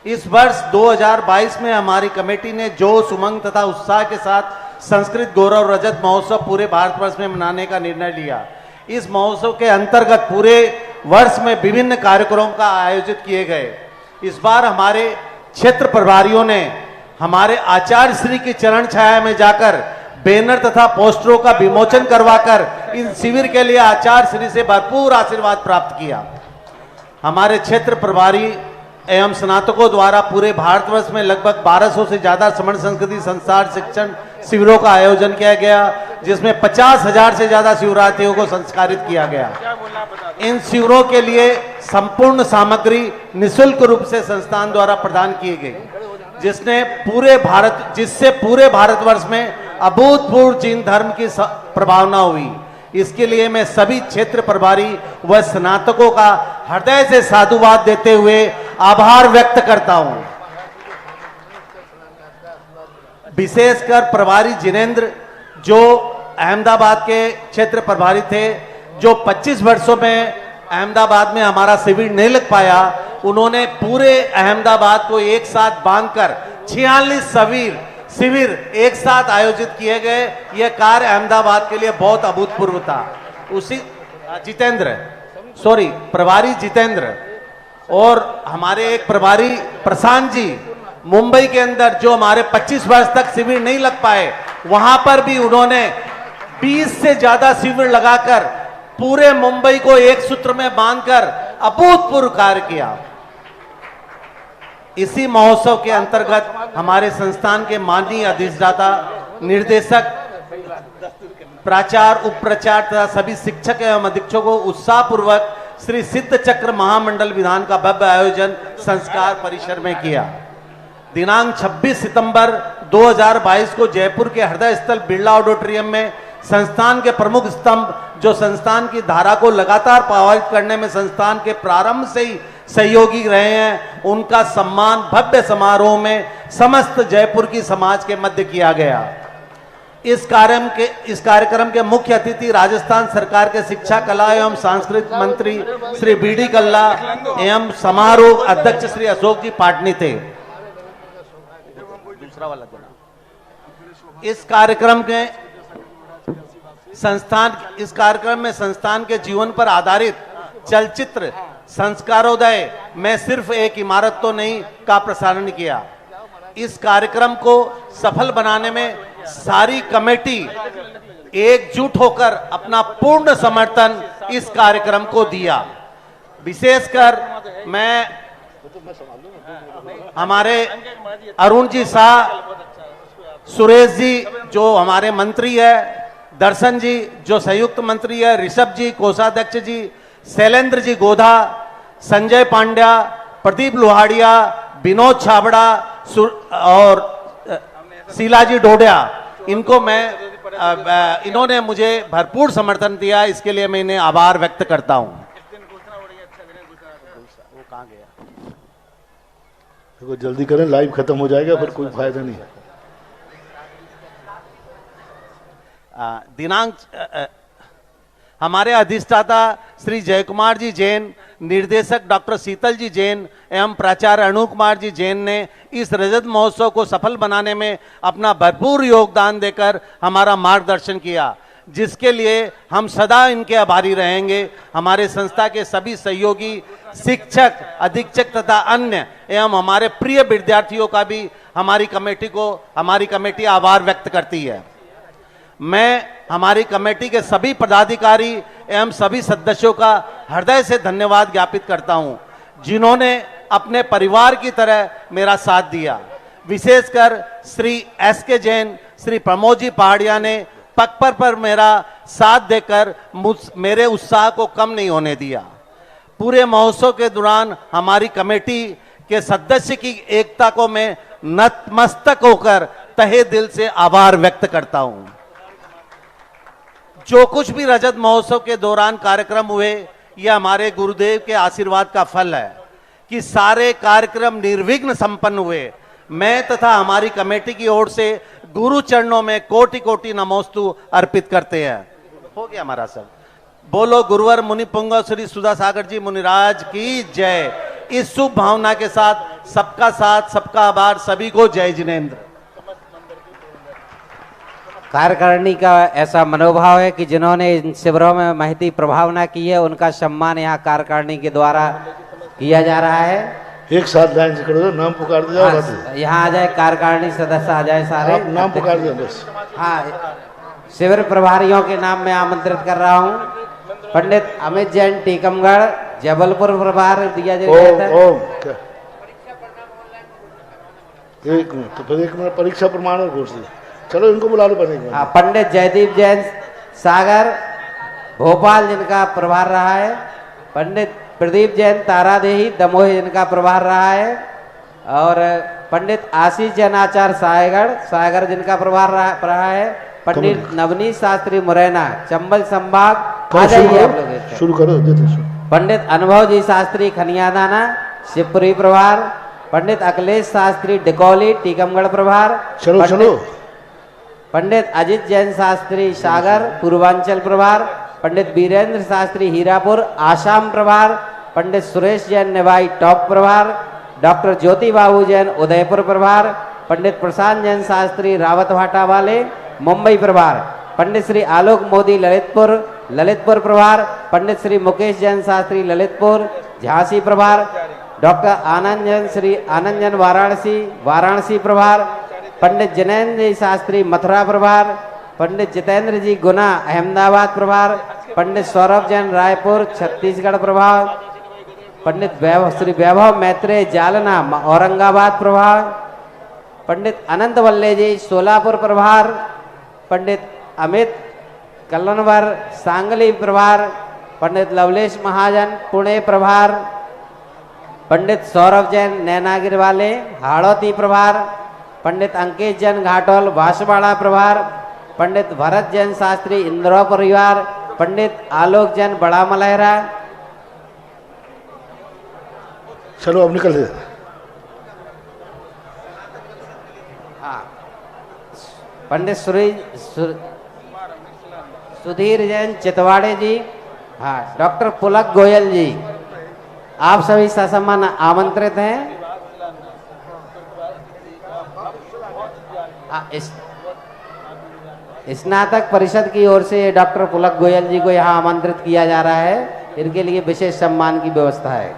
इस वर्ष 2022 में हमारी कमेटी ने जोश, उमंग तथा उत्साह के साथ संस्कृत गौरव रजत महोत्सव पूरे भारतवर्ष में मनाने का निर्णय लिया। इस महोत्सव के अंतर्गत पूरे वर्ष में विभिन्न कार्यक्रमों का आयोजित किए गए। इस बार हमारे क्षेत्र प्रभारियों ने हमारे आचार्य श्री की चरण छाया में जाकर बैनर तथा पोस्टरों का विमोचन करवाकर इन शिविर के लिए आचार्य श्री से भरपूर आशीर्वाद प्राप्त किया। हमारे क्षेत्र प्रभारी एवं स्नातकों द्वारा पूरे भारतवर्ष में लगभग 1200 से ज्यादा श्रमण संस्कृति संस्कार शिक्षण शिविरों का आयोजन किया गया, जिसमें 50,000 से ज्यादा शिविरार्थियों को संस्कारित किया गया। इन शिविरों के लिए संपूर्ण सामग्री निःशुल्क रूप से संस्थान द्वारा प्रदान की गई, जिससे पूरे भारतवर्ष में अभूतपूर्व जैन धर्म की प्रभावना हुई। इसके लिए मैं सभी क्षेत्र प्रभारी व स्नातकों का हृदय से साधुवाद देते हुए आभार व्यक्त करता हूं। विशेषकर प्रभारी जिनेंद्र, जो अहमदाबाद के क्षेत्र प्रभारी थे, जो 25 वर्षों में अहमदाबाद में हमारा शिविर नहीं लग पाया, उन्होंने पूरे अहमदाबाद को एक साथ बांधकर 46 शिविर एक साथ आयोजित किए गए। यह कार्य अहमदाबाद के लिए बहुत अभूतपूर्व था। प्रभारी जितेंद्र और हमारे एक प्रभारी प्रशांत जी, मुंबई के अंदर जो हमारे 25 वर्ष तक शिविर नहीं लग पाए, वहां पर भी उन्होंने 20 से ज्यादा शिविर लगाकर पूरे मुंबई को एक सूत्र में बांधकर अभूतपूर्व कार्य किया। इसी महोत्सव के अंतर्गत हमारे संस्थान के माननीय अधिष्ठाता, निर्देशक, प्राचार्य, उप प्राचार्य तथा सभी शिक्षक एवं अधीक्षकों को उत्साह पूर्वक श्री सिद्ध चक्र महामंडल विधान का भव्य आयोजन संस्कार परिसर में किया। दिनांक 26 सितंबर 2022 को जयपुर के हृदय स्थल बिरला ऑडिटोरियम में संस्थान के प्रमुख स्तंभ, जो संस्थान की धारा को लगातार प्रभावित करने में संस्थान के प्रारंभ से ही सहयोगी रहे हैं, उनका सम्मान भव्य समारोह में समस्त जयपुर की समाज के मध्य किया गया। इस कार्यक्रम के मुख्य अतिथि राजस्थान सरकार के शिक्षा, कला एवं सांस्कृतिक मंत्री श्री बीडी कल्ला एवं समारोह अध्यक्ष श्री अशोक जी पाटनी थे। दूसरा वाला इस कार्यक्रम में संस्थान के जीवन पर आधारित चलचित्र संस्कारोदय में सिर्फ एक इमारत तो नहीं का प्रसारण किया। इस कार्यक्रम को सफल बनाने में सारी कमेटी एकजुट होकर अपना पूर्ण समर्थन इस कार्यक्रम को दिया। विशेषकर मैं हमारे अरुण जी शाह, सुरेश जी जो हमारे मंत्री है, दर्शन जी जो संयुक्त मंत्री है, ऋषभ जी कोषाध्यक्ष जी, शैलेंद्र जी गोधा, संजय पांड्या, प्रदीप लोहाड़िया, विनोद छाबड़ा और शीला जी डोडिया, इन्होंने मुझे भरपूर समर्थन दिया। इसके लिए मैं इन्हें आभार व्यक्त करता हूं। वो कहां गया?
देखो जल्दी करें, लाइव खत्म हो जाएगा, फिर कोई फायदा नहीं।
हमारे अधिष्ठाता श्री जय कुमार जी जैन, निर्देशक डॉक्टर शीतल जी जैन एवं प्राचार्य अनु कुमार जी जैन ने इस रजत महोत्सव को सफल बनाने में अपना भरपूर योगदान देकर हमारा मार्गदर्शन किया, जिसके लिए हम सदा इनके आभारी रहेंगे। हमारे संस्था के सभी सहयोगी, शिक्षक, अधीक्षक तथा अन्य एवं हमारे प्रिय विद्यार्थियों का भी हमारी कमेटी आभार व्यक्त करती है। मैं हमारी कमेटी के सभी पदाधिकारी एवं सभी सदस्यों का हृदय से धन्यवाद ज्ञापित करता हूं, जिन्होंने अपने परिवार की तरह मेरा साथ दिया। विशेषकर श्री एस.के. जैन, श्री प्रमोद जी पहाड़िया ने पग पर मेरा साथ देकर मेरे उत्साह को कम नहीं होने दिया। पूरे महोत्सव के दौरान हमारी कमेटी के सदस्य की एकता को मैं नतमस्तक होकर तहे दिल से आभार व्यक्त करता हूं। जो कुछ भी रजत महोत्सव के दौरान कार्यक्रम हुए, यह हमारे गुरुदेव के आशीर्वाद का फल है कि सारे कार्यक्रम निर्विघ्न संपन्न हुए। मैं तथा हमारी कमेटी की ओर से गुरु चरणों में कोटि कोटि नमोस्तु अर्पित करते हैं। हो गया हमारा सब। बोलो गुरुवर मुनि पुंगव श्री सुधा सागर जी मुनिराज की जय। इस शुभ भावना के साथ सबका साथ सबका आभार, सभी को जय जिनेन्द्र।
कार्यकारिणी का ऐसा मनोभाव है कि जिन्होंने इन शिविरों में महती प्रभावना की है, उनका सम्मान यहाँ कार्यकारिणी के द्वारा किया जा रहा है।
एक साथ लाइन से करो, नाम पुकार दिया।
हाँ, यहाँ आ जाए कार्यकारिणी सदस्य आ जाए सारे।
आप नाम पुकार दिया बस।
हाँ, शिविर प्रभारियों के नाम में आमंत्रित कर रहा हूँ। पंडित अमित जैन टीकमगढ़ जबलपुर प्रभार दिया जाएगा।
एक मिनट, तो फिर 1 मिनट परीक्षा प्रमाण और घोष। चलो इनको बुला लो बनेगा।
हाँ, पंडित जयदीप जैन सागर भोपाल जिनका प्रभार रहा है। पंडित प्रदीप जैन तारादेही दमोह जिनका प्रभार रहा है। और पंडित आशीष जैन आचार्य सागर जिनका प्रभार रहा है। पंडित नवनीत शास्त्री मुरैना चंबल संभाग। आ जाइए आप लोग,
शुरू करो।
पंडित अनुभव जी शास्त्री खनियादाना शिवपुरी प्रभार। पंडित अखिलेश शास्त्री डिकौली टीकमगढ़ प्रभार।
चलो।
पंडित अजित जैन शास्त्री सागर पूर्वांचल प्रभार। पंडित वीरेंद्र शास्त्री हीरापुर आसाम प्रभार। पंडित सुरेश जैन निवाई टॉप प्रभार। डॉक्टर ज्योति बाबू जैन उदयपुर प्रभार। पंडित प्रशांत जैन शास्त्री रावत भाटा वाले मुंबई प्रभार। पंडित श्री आलोक मोदी ललितपुर प्रभार। पंडित श्री मुकेश जैन शास्त्री ललितपुर झांसी प्रभार। डॉक्टर आनंद जैन श्री आनंद जैन वाराणसी प्रभार। पंडित जिनेन्द्र जी शास्त्री मथुरा प्रभार। पंडित जितेंद्र जी गुना अहमदाबाद प्रभार। पंडित सौरभ जैन रायपुर छत्तीसगढ़ प्रभार। पंडित श्री वैभव मैत्रेय जालना औरंगाबाद प्रभार। पंडित अनंत वल्ले जी सोलापुर प्रभार। पंडित अमित कलनवर सांगली प्रभार। पंडित लवलेश महाजन पुणे प्रभार। पंडित सौरभ जैन नैनागिर वाले हाड़ौती प्रभार। पंडित अंकित जैन घाटोल बांसवाड़ा प्रभार। पंडित भरत जैन शास्त्री इंद्रौ परिवार। पंडित आलोक जैन बड़ा मलहरा।
चलो अब निकल।
हाँ, पंडित सुधीर जैन चितवाड़े जी। हाँ, डॉक्टर पुलक गोयल जी, आप सभी ससम्मान आमंत्रित हैं। स्नातक परिषद की ओर से डॉक्टर पुलक गोयल जी को यहाँ आमंत्रित किया जा रहा है। इनके लिए विशेष सम्मान की व्यवस्था है।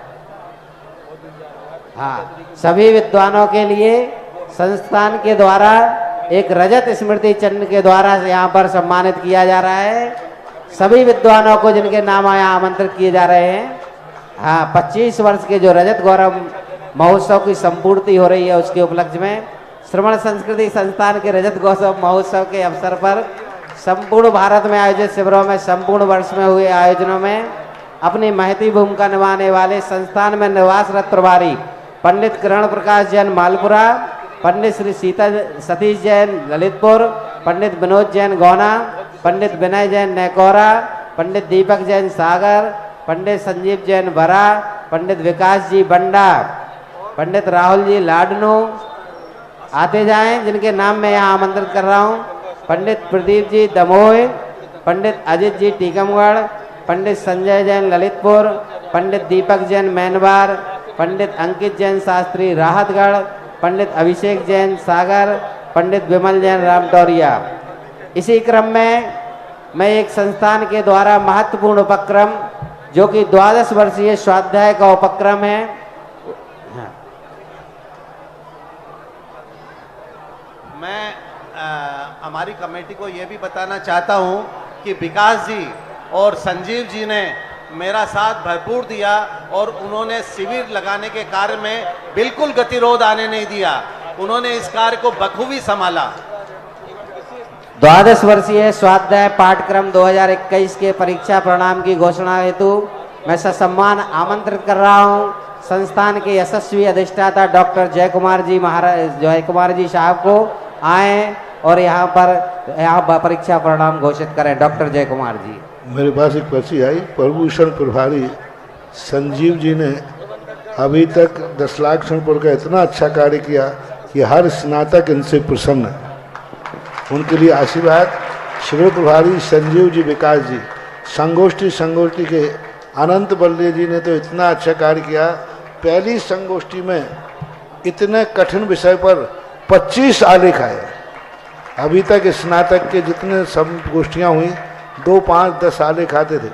हाँ, सभी विद्वानों के लिए संस्थान के द्वारा एक रजत स्मृति चिन्ह के द्वारा यहाँ पर सम्मानित किया जा रहा है। सभी विद्वानों को जिनके नाम यहाँ आमंत्रित किए जा रहे हैं। हाँ, 25 वर्ष के जो रजत गौरव महोत्सव की संपूर्ति हो रही है, उसके उपलक्ष्य में श्रवण संस्कृति संस्थान के रजत गौरव महोत्सव के अवसर पर संपूर्ण भारत में आयोजित शिविरों में संपूर्ण वर्ष में हुए आयोजनों में अपनी महती भूमिका निभाने वाले संस्थान में निवासरत प्रभारी पंडित किरण प्रकाश जैन मालपुरा, पंडित श्री सतीश जैन ललितपुर, पंडित विनोद जैन गौना, पंडित विनय जैन नैकोरा, पंडित दीपक जैन सागर, पंडित संजीव जैन बरा, पंडित विकास जी बंडा, पंडित राहुल जी लाडनू आते जाएं, जिनके नाम मैं यहाँ आमंत्रित कर रहा हूँ। पंडित प्रदीप जी दमोह, पंडित अजित जी टीकमगढ़, पंडित संजय जैन ललितपुर, पंडित दीपक जैन मैनवार, पंडित अंकित जैन शास्त्री राहतगढ़, पंडित अभिषेक जैन सागर, पंडित विमल जैन रामटौरिया। इसी क्रम में मैं एक संस्थान के द्वारा महत्वपूर्ण उपक्रम जो कि 12 वर्षीय स्वाध्याय का उपक्रम है,
मैं हमारी कमेटी को ये भी बताना चाहता हूँ कि विकास जी और संजीव जी ने मेरा साथ भरपूर दिया और उन्होंने शिविर लगाने के कार्य में बिल्कुल गतिरोध आने नहीं दिया। उन्होंने इस कार्य को बखूबी संभाला।
12 वर्षीय स्वाध्याय पाठक्रम 2021 के परीक्षा परिणाम की घोषणा हेतु मैं ससम्मान आमंत्रित कर रहा हूँ संस्थान के यशस्वी अधिष्ठाता डॉक्टर जय कुमार जी साहब को आए और यहाँ परीक्षा परिणाम घोषित करें। डॉक्टर जय कुमार जी।
मेरे पास एक पर्ची आई, प्रभूषण प्रभारी संजीव जी ने अभी तक 10 लाख क्षणपुर का इतना अच्छा कार्य किया कि हर स्नातक इनसे प्रसन्न है। उनके लिए आशीर्वाद। शिविर प्रभारी संजीव जी विकास जी, संगोष्ठी के अनंत बल्ले जी ने तो इतना अच्छा कार्य किया। पहली संगोष्ठी में इतने कठिन विषय पर 25 आलेख आए। अभी तक स्नातक के जितने संगोष्ठियाँ हुई 2, 5, 10 आलेख आते थे।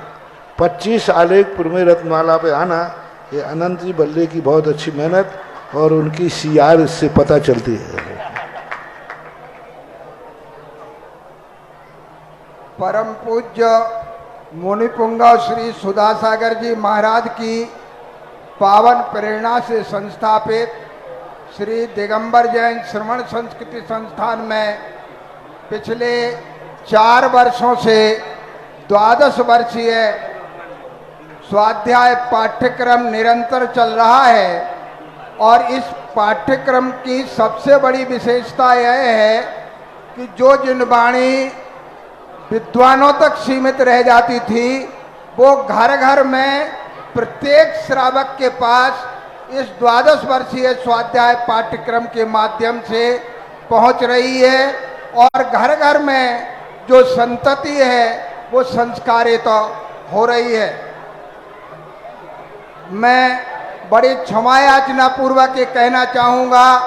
25 आलेख पुरमे रत्नमाला पे आना, ये अनंत जी बल्ले की बहुत अच्छी मेहनत और उनकी सीआर इससे पता चलती है।
परम पूज्य मुनिपुंगव श्री सुधासागर जी महाराज की पावन प्रेरणा से संस्थापित श्री दिगंबर जैन श्रवण संस्कृति संस्थान में पिछले 4 वर्षों से 12 वर्षीय स्वाध्याय पाठ्यक्रम निरंतर चल रहा है। और इस पाठ्यक्रम की सबसे बड़ी विशेषता यह है कि जो जिनवाणी विद्वानों तक सीमित रह जाती थी, वो घर घर में प्रत्येक श्रावक के पास इस 12 वर्षीय स्वाध्याय पाठ्यक्रम के माध्यम से पहुंच रही है। और घर घर में जो संतति है वो संस्कारित हो रही है। मैं बड़ी क्षमा याचना पूर्वक ये कहना चाहूँगा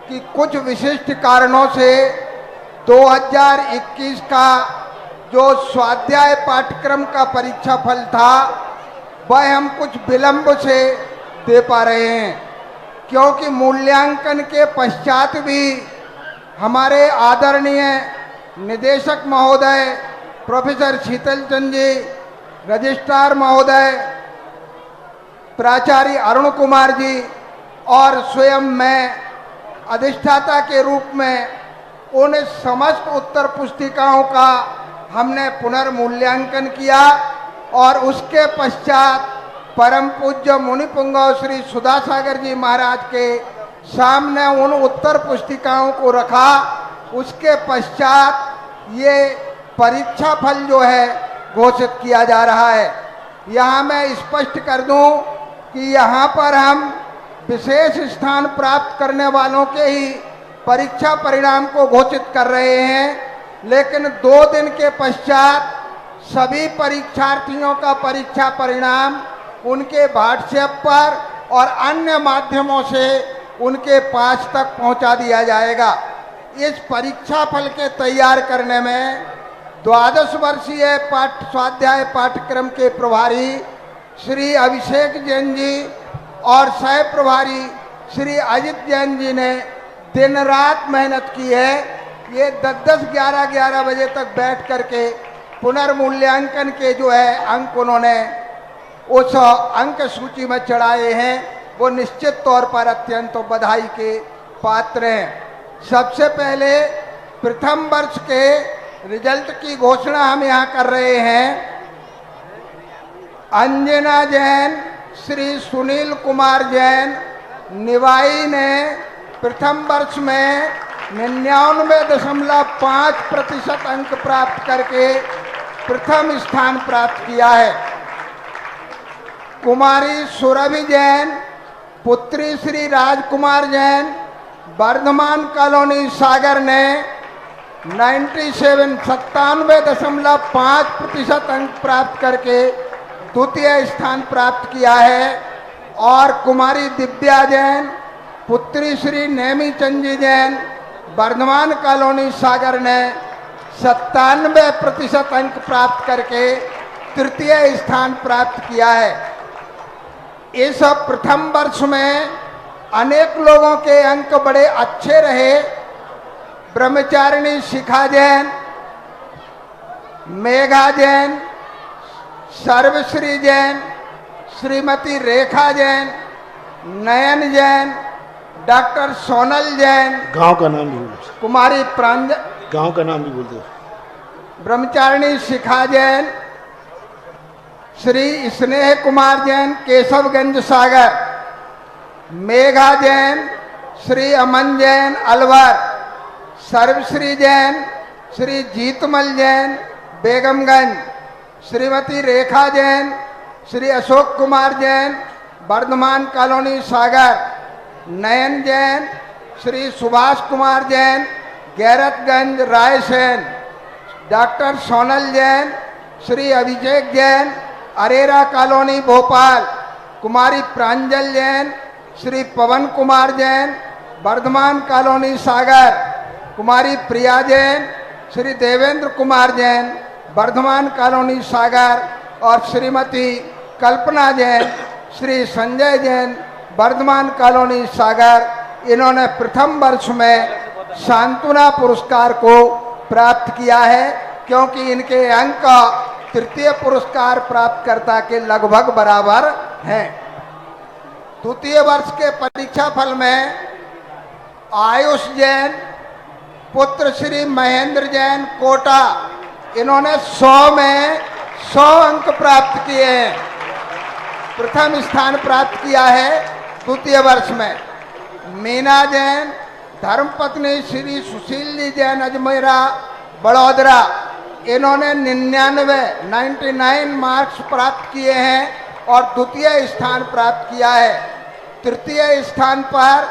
कि कुछ विशिष्ट कारणों से 2021 का जो स्वाध्याय पाठ्यक्रम का परीक्षा फल था वह हम कुछ विलंब से दे पा रहे हैं, क्योंकि मूल्यांकन के पश्चात भी हमारे आदरणीय निदेशक महोदय प्रोफेसर शीतल चंद जी, रजिस्ट्रार महोदय प्राचार्य अरुण कुमार जी और स्वयं मैं अधिष्ठाता के रूप में उन समस्त उत्तर पुस्तिकाओं का हमने पुनर्मूल्यांकन किया। और उसके पश्चात परम पूज्य मुनिपुंगव श्री सुधासागर जी महाराज के सामने उन उत्तर पुस्तिकाओं को रखा। उसके पश्चात ये परीक्षा फल जो है घोषित किया जा रहा है। यहाँ मैं स्पष्ट कर दूं कि यहाँ पर हम विशेष स्थान प्राप्त करने वालों के ही परीक्षा परिणाम को घोषित कर रहे हैं, लेकिन 2 दिन के पश्चात सभी परीक्षार्थियों का परीक्षा परिणाम उनके व्हाट्सएप पर और अन्य माध्यमों से उनके पास तक पहुंचा दिया जाएगा। इस परीक्षा फल के तैयार करने में 12 वर्षीय स्वाध्याय पाठ्यक्रम के प्रभारी श्री अभिषेक जैन जी और सह प्रभारी श्री अजित जैन जी ने दिन रात मेहनत की है। ये 10-10, 11-11 बजे तक बैठ करके पुनर्मूल्यांकन के जो है अंक उन्होंने उस अंक सूची में चढ़ाए हैं। वो निश्चित तौर पर अत्यंत बधाई के पात्र हैं। सबसे पहले प्रथम वर्ष के रिजल्ट की घोषणा हम यहाँ कर रहे हैं। अंजना जैन, श्री सुनील कुमार जैन निवाई ने प्रथम वर्ष में 99.5% अंक प्राप्त करके प्रथम स्थान प्राप्त किया है। कुमारी सुरभि जैन, पुत्री श्री राजकुमार जैन, वर्धमान कॉलोनी सागर ने 97.5% अंक प्राप्त करके द्वितीय स्थान प्राप्त किया है। और कुमारी दिव्या जैन, पुत्री श्री नेमी चंदी जैन, वर्धमान कॉलोनी सागर ने 97% अंक प्राप्त करके तृतीय स्थान प्राप्त किया है। इस प्रथम वर्ष में अनेक लोगों के अंक बड़े अच्छे रहे। ब्रह्मचारिणी शिखा जैन, मेघा जैन, सर्वश्री जैन, श्रीमती रेखा जैन, नयन जैन, डॉक्टर सोनल जैन,
गांव का नाम भी बोल,
कुमारी
गांव का नाम भी बोल दो,
ब्रह्मचारिणी शिखा जैन, श्री स्नेह कुमार जैन, केशवगंज सागर, मेघा जैन, श्री अमन जैन अलवर, सर्वश्री जैन, श्री जीतमल जैन, बेगमगंज, श्रीमती रेखा जैन, श्री अशोक कुमार जैन, वर्धमान कॉलोनी सागर, नयन जैन, श्री सुभाष कुमार जैन, गैरतगंज रायसेन, डॉक्टर सोनल जैन, श्री अभिषेक जैन, अरेरा कॉलोनी भोपाल, कुमारी प्रांजल जैन, श्री पवन कुमार जैन, वर्धमान कॉलोनी सागर, कुमारी प्रिया जैन, श्री देवेंद्र कुमार जैन, वर्धमान कॉलोनी सागर और श्रीमती कल्पना जैन, श्री संजय जैन, वर्धमान कॉलोनी सागर। इन्होंने प्रथम वर्ष में सांत्वना पुरस्कार को प्राप्त किया है, क्योंकि इनके अंक तृतीय पुरस्कार प्राप्तकर्ता के लगभग बराबर हैं। द्वितीय वर्ष के परीक्षा फल में आयुष जैन, पुत्र श्री महेंद्र जैन, कोटा, इन्होंने 100 में 100 अंक प्राप्त किए हैं, प्रथम स्थान प्राप्त किया है द्वितीय वर्ष में। मीना जैन, धर्मपत्नी श्री सुशील जी जैन, अजमेरा, बड़ौदरा, इन्होंने 99 मार्क्स प्राप्त किए हैं और द्वितीय स्थान प्राप्त किया है। तृतीय स्थान पर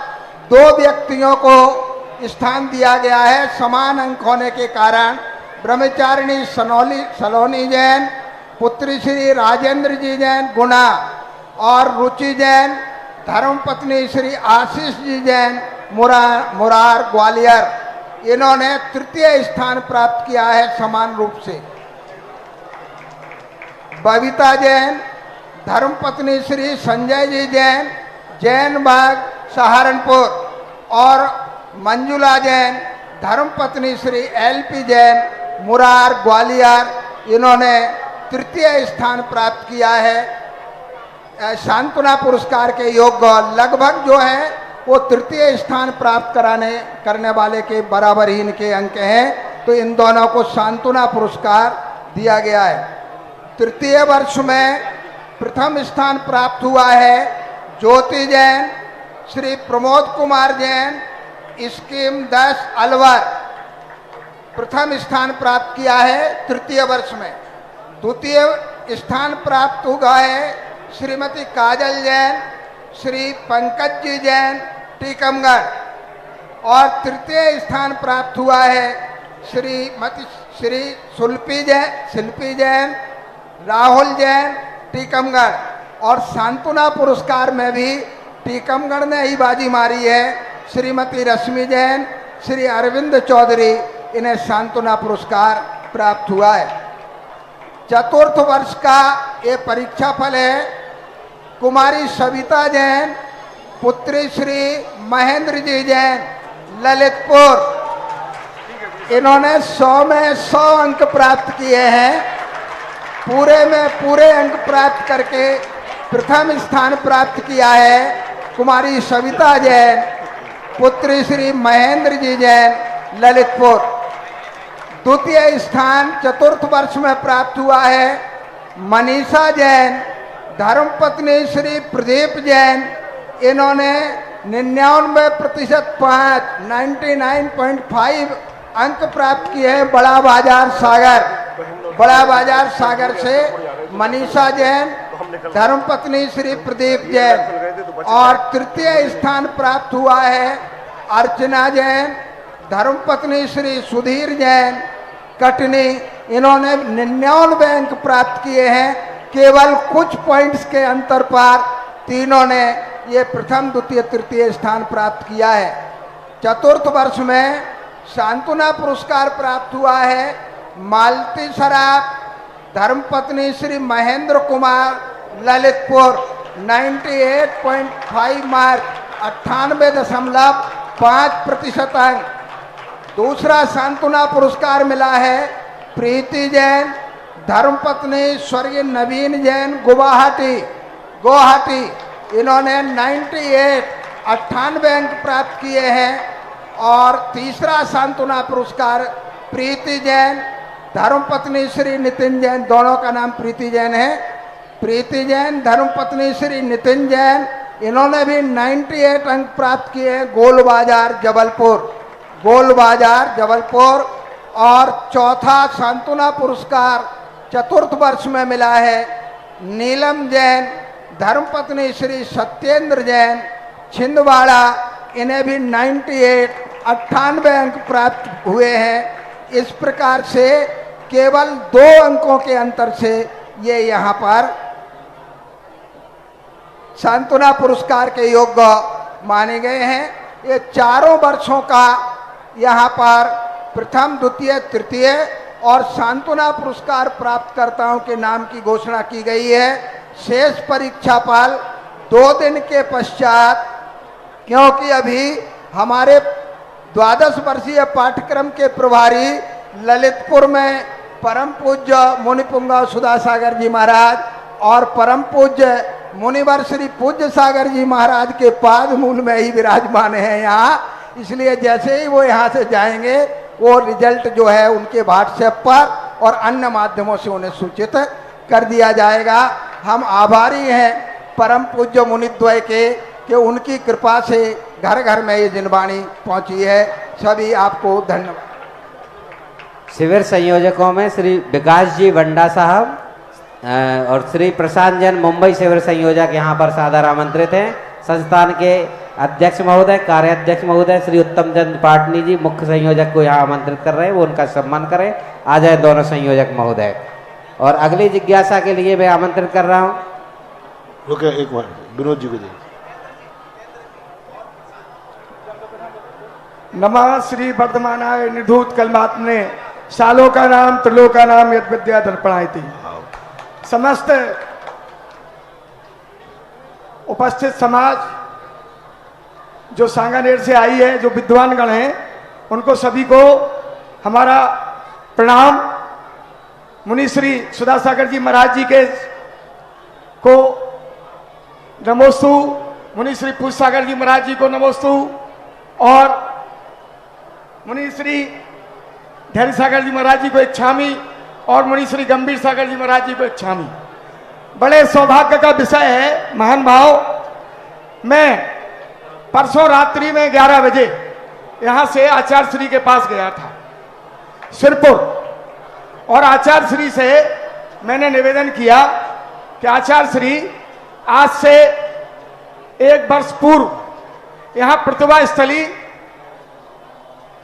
2 व्यक्तियों को स्थान दिया गया है समान अंक होने के कारण। ब्रह्मचारिणी सलोनी जैन, पुत्री श्री राजेंद्र जी जैन, गुना, और रुचि जैन, धर्मपत्नी श्री आशीष जी जैन, मुरार, ग्वालियर, इन्होंने तृतीय स्थान प्राप्त किया है समान रूप से। बबीता जैन, धर्मपत्नी श्री संजय जी जैन, जैन बाग, सहारनपुर, और मंजुला जैन, धर्मपत्नी श्री LP जैन, मुरार, ग्वालियर, इन्होंने तृतीय स्थान प्राप्त किया है। सांत्वना पुरस्कार के योग्य लगभग जो है वो तृतीय स्थान प्राप्त करने वाले के बराबर ही इनके अंक हैं, तो इन दोनों को सांत्वना पुरस्कार दिया गया है। तृतीय वर्ष में प्रथम स्थान प्राप्त हुआ है ज्योति जैन, श्री प्रमोद कुमार जैन, स्कीम 10 अलवर, प्रथम स्थान प्राप्त किया है तृतीय वर्ष में। द्वितीय स्थान प्राप्त हुआ है श्रीमती काजल जैन, श्री पंकज जी जैन, टीकमगढ़, और तृतीय स्थान प्राप्त हुआ है श्री शिल्पी जैन, राहुल जैन, टीकमगढ़, और सांत्वना पुरस्कार में भी टीकमगढ़ ने ही बाजी मारी है। श्रीमती रश्मि जैन, श्री अरविंद चौधरी, इन्हें सांत्वना पुरस्कार प्राप्त हुआ है। चतुर्थ वर्ष का ये परीक्षा फल है। कुमारी सविता जैन, पुत्री श्री महेंद्र जी जैन, ललितपुर, इन्होंने 100 में 100 अंक प्राप्त किए हैं, पूरे में पूरे अंक प्राप्त करके प्रथम स्थान प्राप्त किया है। कुमारी सविता जैन, पुत्री श्री महेंद्र जी जैन, ललितपुर। द्वितीय स्थान चतुर्थ वर्ष में प्राप्त हुआ है मनीषा जैन, धर्मपत्नी श्री प्रदीप जैन, इन्होंने 99% 99.5 अंक प्राप्त किए हैं बड़ा बाजार सागर से मनीषा जैन, धर्मपत्नी श्री प्रदीप जैन। और तृतीय स्थान प्राप्त हुआ है अर्चना जैन, धर्मपत्नी श्री सुधीर जैन, कटनी, इन्होंने 99 अंक प्राप्त किए हैं। केवल कुछ पॉइंट्स के अंतर पर तीनों ने ये प्रथम, द्वितीय, तृतीय स्थान प्राप्त किया है। चतुर्थ वर्ष में सांत्वना पुरस्कार प्राप्त हुआ है मालती सराफ, धर्मपत्नी श्री महेंद्र कुमार, ललितपुर, 98.5 मार्क, 98.5% अंक। दूसरा सांत्वना पुरस्कार मिला है प्रीति जैन, धर्मपत्नी स्वर्गीय नवीन जैन, गुवाहाटी, इन्होंने 98 अंक प्राप्त किए हैं। और तीसरा सांत्वना पुरस्कार प्रीति जैन, धर्मपत्नी श्री नितिन जैन, दोनों का नाम प्रीति जैन है, प्रीति जैन, धर्मपत्नी श्री नितिन जैन, इन्होंने भी 98 अंक प्राप्त किए हैं, गोल बाजार, जबलपुर। गोल बाजार जबलपुर, और चौथा सांत्वना पुरस्कार चतुर्थ वर्ष में मिला है नीलम जैन, धर्मपत्नी श्री सत्येंद्र जैन, छिंदवाड़ा। इन्हें भी 98 अंक प्राप्त हुए हैं। इस प्रकार से केवल 2 अंकों के अंतर से ये यहाँ पर सांत्वना पुरस्कार के योग्य माने गए हैं। ये चारों वर्षों का यहाँ पर प्रथम, द्वितीय, तृतीय और सांत्वना पुरस्कार प्राप्तकर्ताओं के नाम की घोषणा की गई है। शेष परीक्षा फल 2 दिन के पश्चात, क्योंकि अभी हमारे 12 वर्षीय पाठ्यक्रम के प्रभारी ललितपुर में परम पूज्य मुनि पुंगव सुधा सागर जी महाराज और परम पूज्य मुनिवर श्री पूज्य सागर जी महाराज के पाद मूल में ही विराजमान है यहाँ। इसलिए जैसे ही वो यहाँ से जाएंगे, वो रिजल्ट जो है उनके व्हाट्सएप पर और अन्य माध्यमों से उन्हें सूचित कर दिया जाएगा। हम आभारी हैं परम पूज्य मुनिद्वय के कि उनकी कृपा से घर घर में ये जिनवाणी पहुंची है। सभी आपको धन्यवाद।
शिविर संयोजकों में श्री विकास जी वंडा साहब और श्री प्रशांत जैन मुंबई शिविर संयोजक यहाँ पर सादर आमंत्रित हैं। संस्थान के अध्यक्ष महोदय, कार्याध्यक्ष महोदय श्री उत्तम चंद पाटनी जी मुख्य संयोजक को यहाँ आमंत्रित कर रहे हैं, वो उनका सम्मान करें। आ जाए दोनों संयोजक महोदय। और अगली जिज्ञासा के लिए मैं आमंत्रित कर रहा हूँ।
रुके एक बार, विनोद जी को दे।
नमः श्री वर्धमानाय निधूत कलमात्मने शालों का नाम त्रिलोका नाम यद विद्या दर्पणायति। समस्त उपस्थित समाज जो सांगानेर से आई है, जो विद्वान गण हैं, उनको सभी को हमारा प्रणाम। मुनि श्री सुधा सागर जी महाराज जी के को नमोस्तु, मुनि श्री पूज सागर जी महाराज जी को नमोस्तु, और मुनि श्री धैर्य सागर जी महाराज जी को इच्छामी, और मुनि श्री गंभीर सागर जी महाराज जी को इच्छामी। बड़े सौभाग्य का विषय है महान भाव। मैं परसों रात्रि में 11 बजे यहाँ से आचार्य श्री के पास गया था सिरपुर, और आचार्य श्री से मैंने निवेदन किया कि आचार्य श्री, आज से 1 वर्ष पूर्व यहाँ प्रतिभा स्थली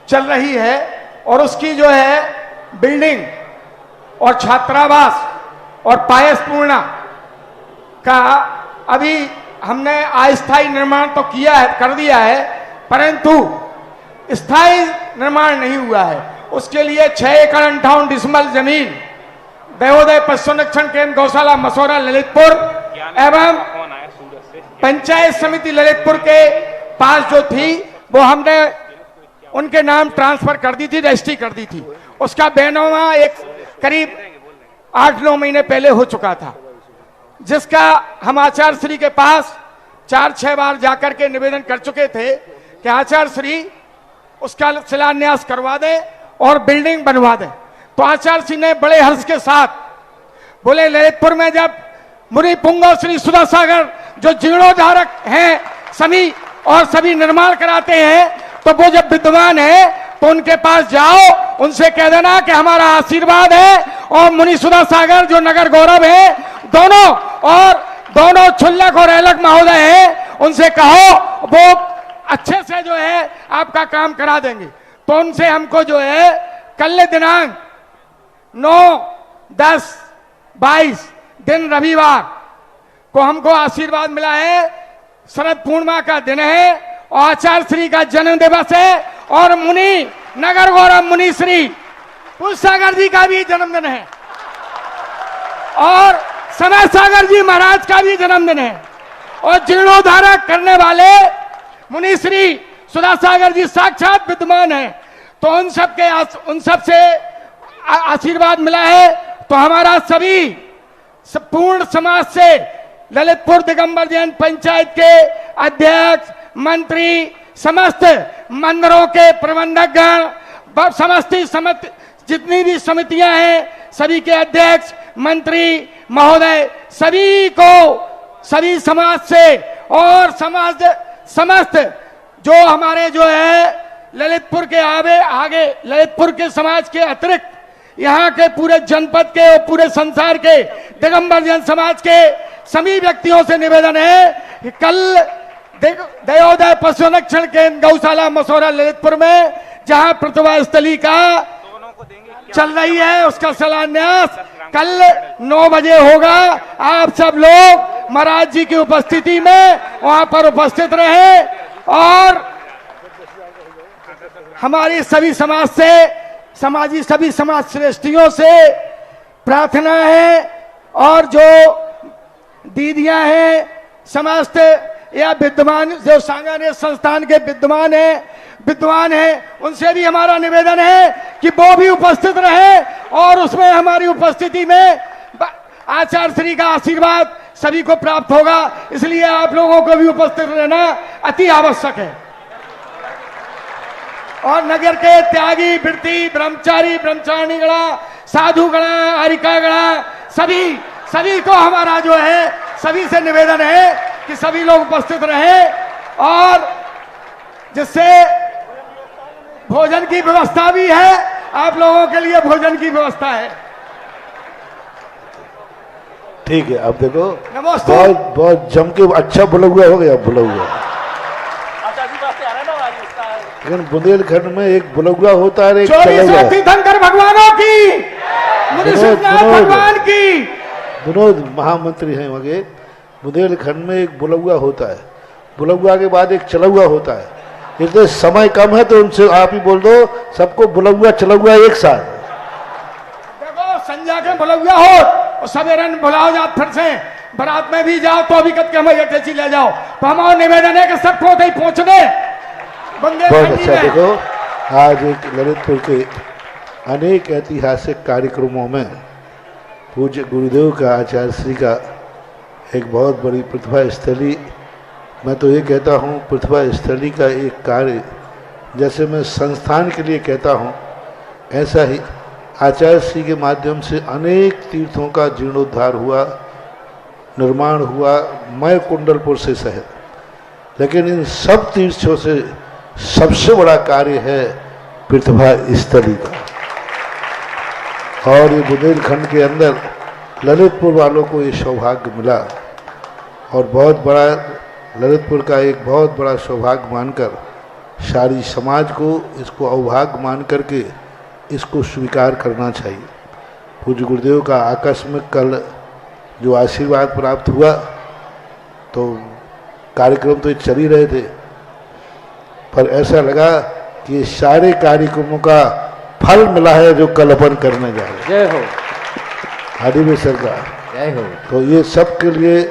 चल रही है, और उसकी जो है बिल्डिंग और छात्रावास और पायसपूर्णा का अभी हमने अस्थायी निर्माण तो किया है, कर दिया है, परंतु स्थायी निर्माण नहीं हुआ है। उसके लिए 6 एकड़ 58 डिसमल जमीन देवोदय पशु संरक्षण केंद्र गौशाला मसौरा ललितपुर एवं पंचायत समिति ललितपुर के पास जो थी, वो हमने उनके नाम ट्रांसफर कर दी थी, रजिस्ट्री कर दी थी। उसका बैनामा एक करीब 8-9 महीने पहले हो चुका था, जिसका हम आचार्य श्री के पास 4-6 बार जाकर के निवेदन कर चुके थे कि आचार्य श्री उसका शिलान्यास करवा दें और बिल्डिंग बनवा दें। तो आचार्य श्री ने बड़े हर्ष के साथ बोले, ललितपुर में जब मुनि पुंगव श्री सुधा सागर जो जीर्णोद्धारक हैं सभी और सभी निर्माण कराते हैं, तो वो जब विद्वान है तो उनके पास जाओ, उनसे कह देना कि हमारा आशीर्वाद है, और मुनि सुधा सागर जो नगर गौरव है दोनों, और दोनों छुल्लक और एलक महोदय हैं, उनसे कहो वो अच्छे से जो है आपका काम करा देंगे। तो उनसे हमको जो है कल दिनांक 9, 10, 22 दिन रविवार को हमको आशीर्वाद मिला है। शरद पूर्णिमा का दिन है और आचार्य श्री का जन्म दिवस है, और मुनि नगर गौरव मुनि श्री पूज सागर जी का भी जन्मदिन है, और समय सागर जी महाराज का भी जन्मदिन है, और जीर्णोद्धारक करने वाले मुनि श्री सुधा सागर जी साक्षात विद्वान है। तो उन सब से आशीर्वाद मिला है। तो हमारा सभी पूर्ण समाज से ललितपुर दिगंबर जैन पंचायत के अध्यक्ष, मंत्री, समस्त मंदिरों के प्रबंधक गण, समस्त जितनी भी समितियां हैं, सभी के अध्यक्ष, मंत्री महोदय, सभी को, सभी समाज से और समस्त जो हमारे जो है ललितपुर के आगे ललितपुर के समाज के अतिरिक्त यहाँ के पूरे जनपद के और पूरे संसार के दिगंबर जैन समाज के सभी व्यक्तियों से निवेदन है कि कल दयोदय पशु संरक्षण केंद्र गौशाला मसौरा ललितपुर में जहां प्रतिभा स्थली का चल रही है उसका शिलान्यास कल 9 बजे होगा। आप सब लोग महाराज जी की उपस्थिति में वहां पर उपस्थित रहे और हमारी सभी समाज से सभी समाज श्रेष्ठियों से प्रार्थना है और जो दीदियां हैं समाज या विद्वान जो सांगानेर संस्थान के विद्वान हैं उनसे भी हमारा निवेदन है कि वो भी उपस्थित रहे और उसमें हमारी उपस्थिति में आचार्य श्री का आशीर्वाद सभी को प्राप्त होगा, इसलिए आप लोगों को भी उपस्थित रहना अति आवश्यक है। और नगर के त्यागी वृत्ति ब्रह्मचारी ब्रह्मचारिणी गणा साधु गणा आरिका गणा सभी को हमारा जो है सभी से निवेदन है कि सभी लोग उपस्थित रहें और जिससे भोजन की व्यवस्था भी है, आप लोगों के लिए भोजन की व्यवस्था है।
ठीक है, अब देखो
नमस्ते।
बहुत जम के अच्छा बुलगुआ हो गया बुलगुआ। लेकिन बुंदेलखंड में एक बुलगुआ होता है, एक चलगुआ।
तीर्थंकर भगवानों की भगवान की
विनोद महामंत्री हैं वगे। बुंदेलखंड में एक बुलगुआ होता है, बुलगुआ के बाद एक चलगुआ होता है। इसलिए समय कम है तो उनसे आप ही बोल दो सबको बुलगुआ चलगुआ एक साथ।
देखो संजा के बुलगुआ हो और सवेरे बुलाओ जाओ, फिर से बारात में भी जाओ तो अभी कद के हमें टेची ले जाओ। तो हमारा निवेदन है कि सबको कहीं पहुंचने
बहुत अच्छा। देखो आज एक ललितपुर के अनेक ऐतिहासिक कार्यक्रमों में पूज्य गुरुदेव का आचार्य श्री का एक बहुत बड़ी प्रतिभा स्थली, मैं तो ये कहता हूँ प्रतिभा स्थली का एक कार्य जैसे मैं संस्थान के लिए कहता हूँ, ऐसा ही आचार्य श्री के माध्यम से अनेक तीर्थों का जीर्णोद्धार हुआ, निर्माण हुआ, मय कुंडलपुर से शहर। लेकिन इन सब तीर्थों से सबसे बड़ा कार्य है प्रतिभा स्थली का। और ये बुंदेलखंड के अंदर ललितपुर वालों को ये सौभाग्य मिला और बहुत बड़ा ललितपुर का एक बहुत बड़ा सौभाग्य मानकर सारी समाज को इसको अवभाग्य मान करके इसको स्वीकार करना चाहिए। पूज्य गुरुदेव का आकस्मिक कल जो आशीर्वाद प्राप्त हुआ तो कार्यक्रम तो चल ही रहे थे, पर ऐसा लगा कि ये सारे कार्यक्रमों का फल मिला है जो कल अपन करने जा रहे हैं।
जय हो
आदिव्य सरकार,
जय हो।
तो ये सब के लिए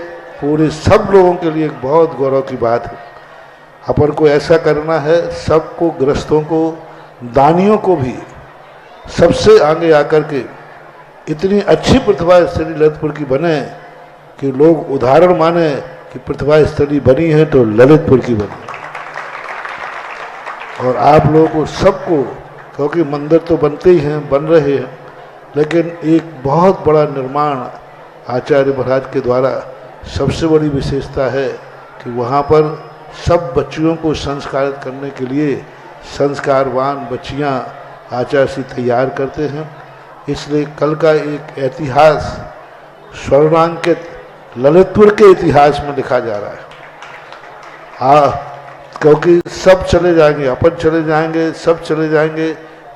पूरे सब लोगों के लिए एक बहुत गौरव की बात है। अपन को ऐसा करना है, सबको ग्रस्तों को दानियों को भी सबसे आगे आकर के इतनी अच्छी प्रतिभा स्थली ललितपुर की बने कि लोग उदाहरण माने कि प्रतिभा स्थली बनी है तो ललितपुर की बनी। और आप लोगों को सबको, क्योंकि मंदिर तो बनते ही हैं, बन रहे हैं, लेकिन एक बहुत बड़ा निर्माण आचार्य महाराज के द्वारा सबसे बड़ी विशेषता है कि वहाँ पर सब बच्चियों को संस्कारित करने के लिए संस्कारवान बच्चियाँ आचार्य श्री तैयार करते हैं। इसलिए कल का एक इतिहास स्वर्णांकित ललितपुर के इतिहास में लिखा जा रहा है। क्योंकि सब चले जाएंगे, अपन चले जाएंगे, सब चले जाएंगे,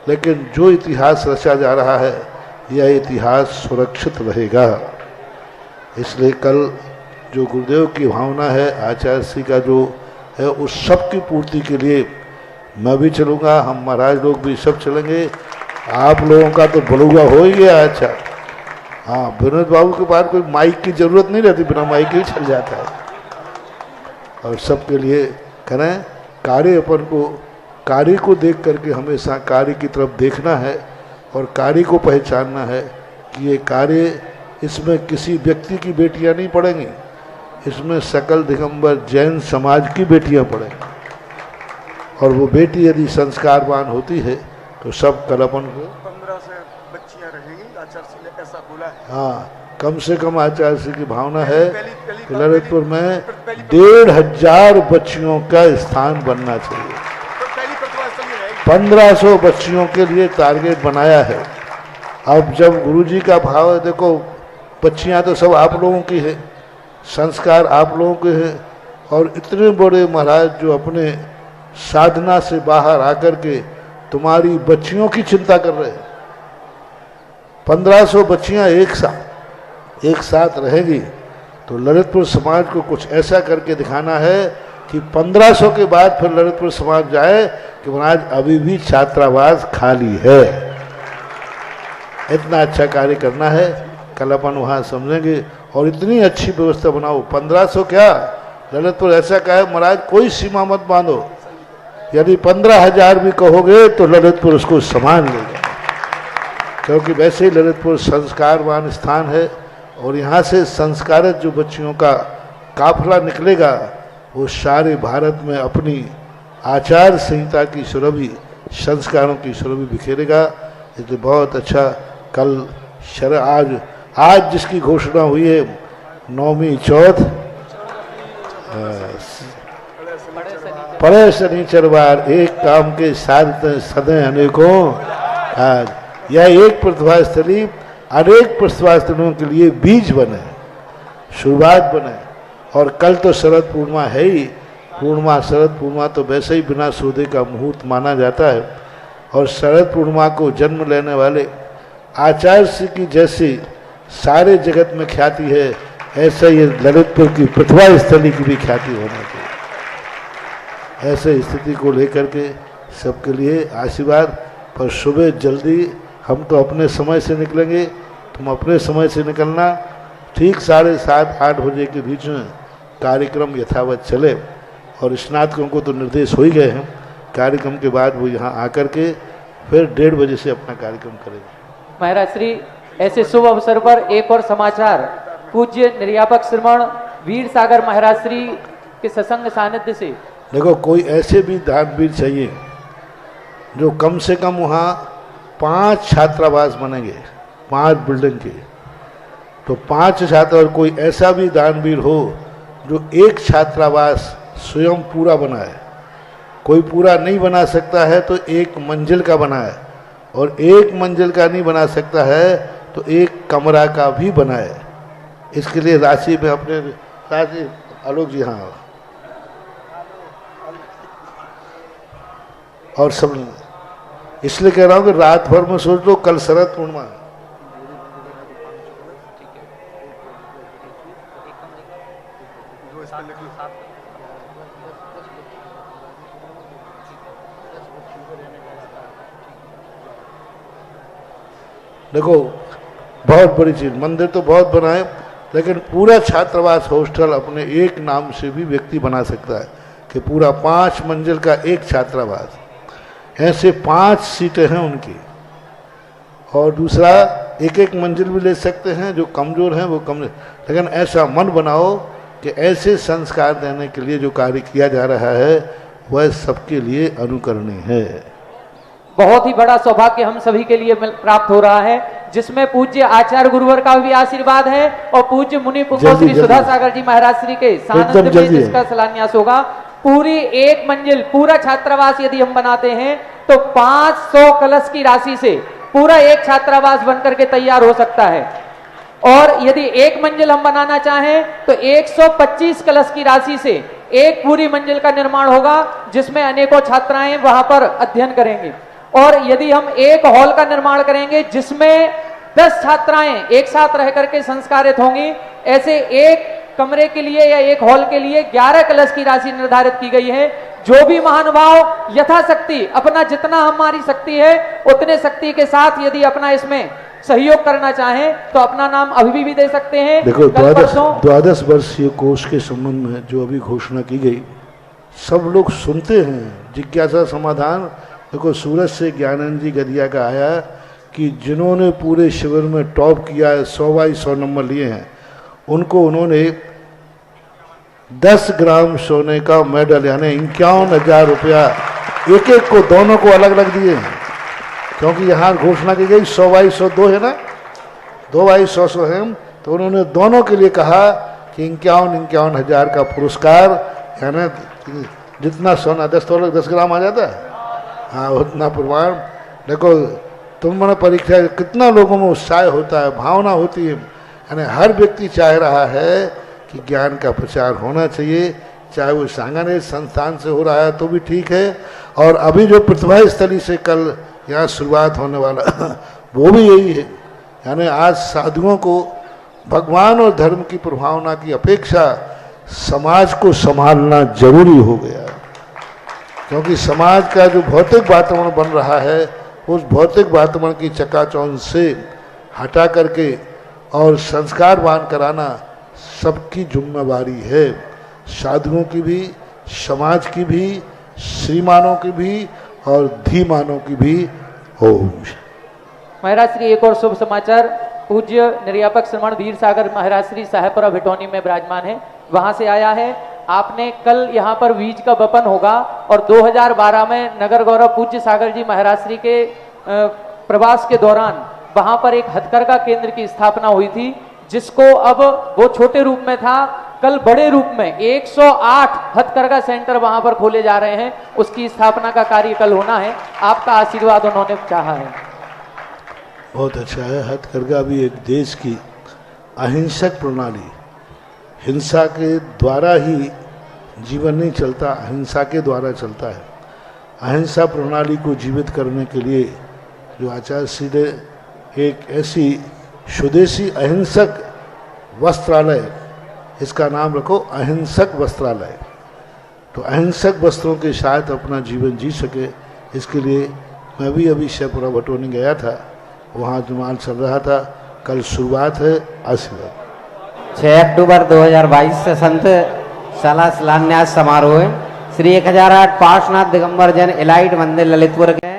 लेकिन जो इतिहास रचा जा रहा है यह इतिहास सुरक्षित रहेगा। इसलिए कल जो गुरुदेव की भावना है, आचार्य श्री का जो है, उस सब की पूर्ति के लिए मैं भी चलूँगा, हम महाराज लोग भी सब चलेंगे। आप लोगों का तो बुलगुआ हो ही गया। अच्छा हाँ, विनोद बाबू के पास कोई माइक की ज़रूरत नहीं रहती, बिना माइक ही चल जाता है। और सबके लिए करें कार्य, अपन को कार्य को देख करके हमेशा कार्य की तरफ देखना है और कार्य को पहचानना है कि ये कार्य, इसमें किसी व्यक्ति की बेटियां नहीं पढ़ेंगी, इसमें सकल दिगंबर जैन समाज की बेटियां पढ़ेंगी। और वो बेटी यदि संस्कारवान होती है तो सब कल अपन को
15 से बच्चियां रहेंगी, आचार्य श्री ने ऐसा बोला है।
हाँ, कम से कम आचार्य श्री की भावना है कि ललितपुर में 1500 बच्चियों का स्थान बनना चाहिए।
पहली प्रतिभा स्थली
1500 बच्चियों के लिए टारगेट बनाया है। अब जब गुरुजी का भाव है, देखो बच्चियां तो सब आप लोगों की है, संस्कार आप लोगों के हैं, और इतने बड़े महाराज जो अपने साधना से बाहर आकर के तुम्हारी बच्चियों की चिंता कर रहे हैं। 1500 बच्चियां एक साथ रहेगी तो ललितपुर समाज को कुछ ऐसा करके दिखाना है कि 1500 के बाद फिर ललितपुर समाज जाए कि महाराज अभी भी छात्रावास खाली है। इतना अच्छा कार्य करना है, कल अपन वहाँ समझेंगे और इतनी अच्छी व्यवस्था बनाओ। 1500 क्या, ललितपुर ऐसा कहे महाराज कोई सीमा मत बांधो, यदि 15,000 भी कहोगे तो ललितपुर उसको संभाल लेगा, क्योंकि वैसे ही ललितपुर संस्कारवान स्थान है और यहाँ से संस्कारित जो बच्चियों का काफिला निकलेगा वो सारे भारत में अपनी आचार संहिता की सुरभि, संस्कारों की सुरभि बिखेरेगा। इसलिए बहुत अच्छा कल आज जिसकी घोषणा हुई है 9वीं चौथ पड़े शनिचरवार, एक काम के साथ सदै अनेकों। आज यह एक प्रतिभा स्थली अनेक प्रतिभा स्थलों के लिए बीज बने, शुरुआत बने। और कल तो शरद पूर्णिमा है ही, शरद पूर्णिमा तो वैसे ही बिना सौदे का मुहूर्त माना जाता है। और शरद पूर्णिमा को जन्म लेने वाले आचार्य श्री की जैसी सारे जगत में ख्याति है, ऐसे ही ललितपुर की प्रतिभा स्थली की भी ख्याति होना चाहिए। ऐसे स्थिति को लेकर के सबके लिए आशीर्वाद। पर सुबह जल्दी हम तो अपने समय से निकलेंगे, तुम अपने समय से निकलना। ठीक 7:30-8 बजे के बीच में कार्यक्रम यथावत चले और स्नातकों को तो निर्देश हो ही गए हैं। कार्यक्रम के बाद वो यहाँ आकर के फिर 1:30 बजे से अपना कार्यक्रम करेंगे।
महाराज श्री, ऐसे शुभ अवसर पर एक और समाचार, पूज्य निर्यापक श्रीमण वीर सागर महाराज श्री के सत्संग सानिध्य से।
देखो कोई ऐसे भी दानवीर चाहिए जो कम से कम वहाँ 5 छात्रावास बनेंगे, 5 बिल्डिंग के, तो 5 छात्र। और कोई ऐसा भी दानवीर हो जो एक छात्रावास स्वयं पूरा बनाए। कोई पूरा नहीं बना सकता है तो 1 मंजिल का बनाए, और 1 मंजिल का नहीं बना सकता है तो 1 कमरा का भी बनाए। इसके लिए राशि में अपने राशि आलोक जी, हाँ, और सब इसलिए कह रहा हूँ कि रात भर में सोच लो, कल शरद पूर्णिमा है। देखो बहुत बड़ी चीज, मंदिर तो बहुत बनाए, लेकिन पूरा छात्रावास हॉस्टल अपने एक नाम से भी व्यक्ति बना सकता है कि पूरा 5 मंजिल का एक छात्रावास। ऐसे 5 सीटें हैं उनकी। और दूसरा 1-1 मंजिल भी ले सकते हैं, जो कमज़ोर हैं वो कमज़ोर, लेकिन ऐसा मन बनाओ कि ऐसे संस्कार देने के लिए जो कार्य किया जा रहा है वह सबके लिए अनुकरणीय है।
बहुत ही बड़ा सौभाग्य हम सभी के लिए प्राप्त हो रहा है, जिसमें पूज्य आचार्य गुरुवर का भी आशीर्वाद है और पूज्य मुनि पुंगव श्री सुधा सागर जी महाराज श्री के सानिध्य में जिसका शिलान्यास होगा। पूरी 1 मंजिल पूरा छात्रावास यदि हम बनाते हैं तो 500 कलश की राशि से पूरा एक छात्रावास बनकर के तैयार हो सकता है। और यदि 1 मंजिल हम बनाना चाहें तो 125 कलश की राशि से एक पूरी मंजिल का निर्माण होगा, जिसमें अनेकों छात्राएं वहां पर अध्ययन करेंगे। और यदि हम एक हॉल का निर्माण करेंगे जिसमें 10 छात्राएं एक साथ रह करके संस्कारित होंगी, ऐसे एक कमरे के लिए या एक हॉल के लिए 11 कलश की राशि निर्धारित की गई है। जो भी महानुभाव यथाशक्ति अपना जितना हमारी शक्ति है उतने शक्ति के साथ यदि अपना इसमें सहयोग करना चाहें तो अपना नाम अभी भी दे सकते हैं।
देखो 12 वर्षीय कोर्स के संबंध में जो अभी घोषणा की गई, सब लोग सुनते हैं, जिज्ञासा समाधान। देखो सूरत से ज्ञानंद जी गदिया का आया कि जिन्होंने पूरे शिविर में टॉप किया है, 100/100 नंबर लिए हैं, उनको उन्होंने 10 ग्राम सोने का मेडल यानी 51,000 रुपया एक को, दोनों को अलग अलग दिए हैं। क्योंकि यहाँ घोषणा की गई 100/100 2 है ना, 2/100 है, तो उन्होंने दोनों के लिए कहा कि 51,000 का पुरस्कार, यानी जितना सोना 10 ग्राम आ जाता है, हाँ उतना प्रमाण। देखो तुम मन परीक्षा कितना लोगों में उत्साह होता है, भावना होती है, यानी हर व्यक्ति चाह रहा है कि ज्ञान का प्रचार होना चाहिए, चाहे वो सांगानेर संस्थान से हो रहा है तो भी ठीक है, और अभी जो प्रतिभा स्थली से कल यहाँ शुरुआत होने वाला वो भी यही है। यानी आज साधुओं को भगवान और धर्म की प्रभावना की अपेक्षा समाज को संभालना जरूरी हो गया, क्योंकि समाज का जो भौतिक वातावरण बन रहा है उस भौतिक वातावरण की चकाचौंध से हटा करके और संस्कारवान कराना सबकी जिम्मेवारी है, साधुओं की भी, समाज की भी, श्रीमानों की भी और धीमानों की भी। ओम।
महाराज श्री एक और शुभ समाचार, पूज्य निर्यापक श्रमण वीर सागर महाराज श्री साहेबपुरा भिटौनी में विराजमान है, वहां से आया है। आपने कल यहाँ पर बीज का वपन होगा और 2012 में नगर गौरव पूज्य सागर जी महाराज श्री के प्रवास के दौरान वहां पर एक हथकरघा केंद्र की स्थापना हुई थी, जिसको अब वो छोटे रूप में था, कल बड़े रूप में 108 हथकरघा सेंटर वहां पर खोले जा रहे हैं, उसकी स्थापना का कार्य कल होना है। आपका आशीर्वाद उन्होंने चाहा है।
बहुत अच्छा है। हथकरघा भी एक देश की अहिंसक प्रणाली, हिंसा के द्वारा ही जीवन नहीं चलता, अहिंसा के द्वारा चलता है। अहिंसा प्रणाली को जीवित करने के लिए जो आचार्य श्री ने एक ऐसी स्वदेशी अहिंसक वस्त्रालय, इसका नाम रखो अहिंसक वस्त्रालय, तो अहिंसक वस्त्रों के साथ अपना जीवन जी सके, इसके लिए मैं भी अभी शाहपुरा भटोनी गया था, वहाँ जुमाल चल रहा था, कल शुरुआत है। आशीर्वाद।
6 अक्टूबर 2022 से संत शाला शिलान्यास समारोह श्री 1008 पार्श्वनाथ दिगंबर जैन इलाइट मंदिर ललितपुर के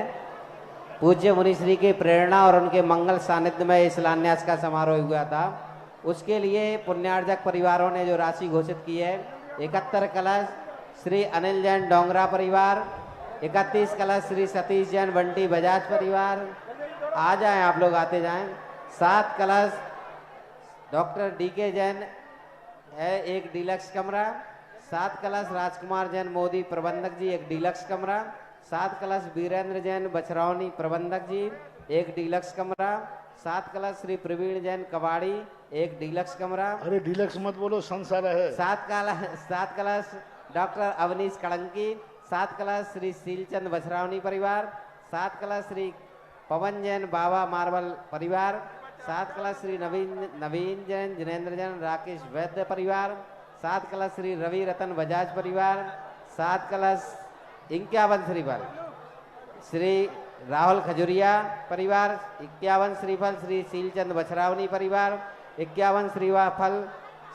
पूज्य मुनि श्री की प्रेरणा और उनके मंगल सानिध्य में शिलान्यास का समारोह हुआ था। उसके लिए पुण्यार्जक परिवारों ने जो राशि घोषित की है, 71 कलश श्री अनिल जैन डोंगरा परिवार, 31 कलश श्री सतीश जैन बंटी बजाज परिवार, आ जाएं आप लोग, आते जाएं। 7 कलश डॉक्टर डीके जैन है, एक डीलक्स कमरा। 7 कलश राजकुमार जैन मोदी प्रबंधक जी, एक डीलक्स कमरा। 7 कलश वीरेंद्र जैन बछरौनी प्रबंधक जी, एक डीलक्स कमरा। 7 कलश श्री प्रवीण जैन कबाड़ी, एक डीलक्स कमरा।
अरे डीलक्स मत बोलो, संसार है।
7 कलश डॉक्टर अवनीश कड़ंकी। 7 कलश श्री सीलचंद बछरावनी परिवार। 7 कलश श्री पवन जैन बाबा मार्बल परिवार। 7 कलश श्री नवीन जैन जिनेन्द्र जैन राकेश वैद्य परिवार। 7 कलश श्री रवि रतन बजाज परिवार। 7 कलश 51 श्रीफल श्री राहुल खजुरिया परिवार। 51 श्रीफल श्री सीलचंद बछरावनी परिवार। 51 श्रीफल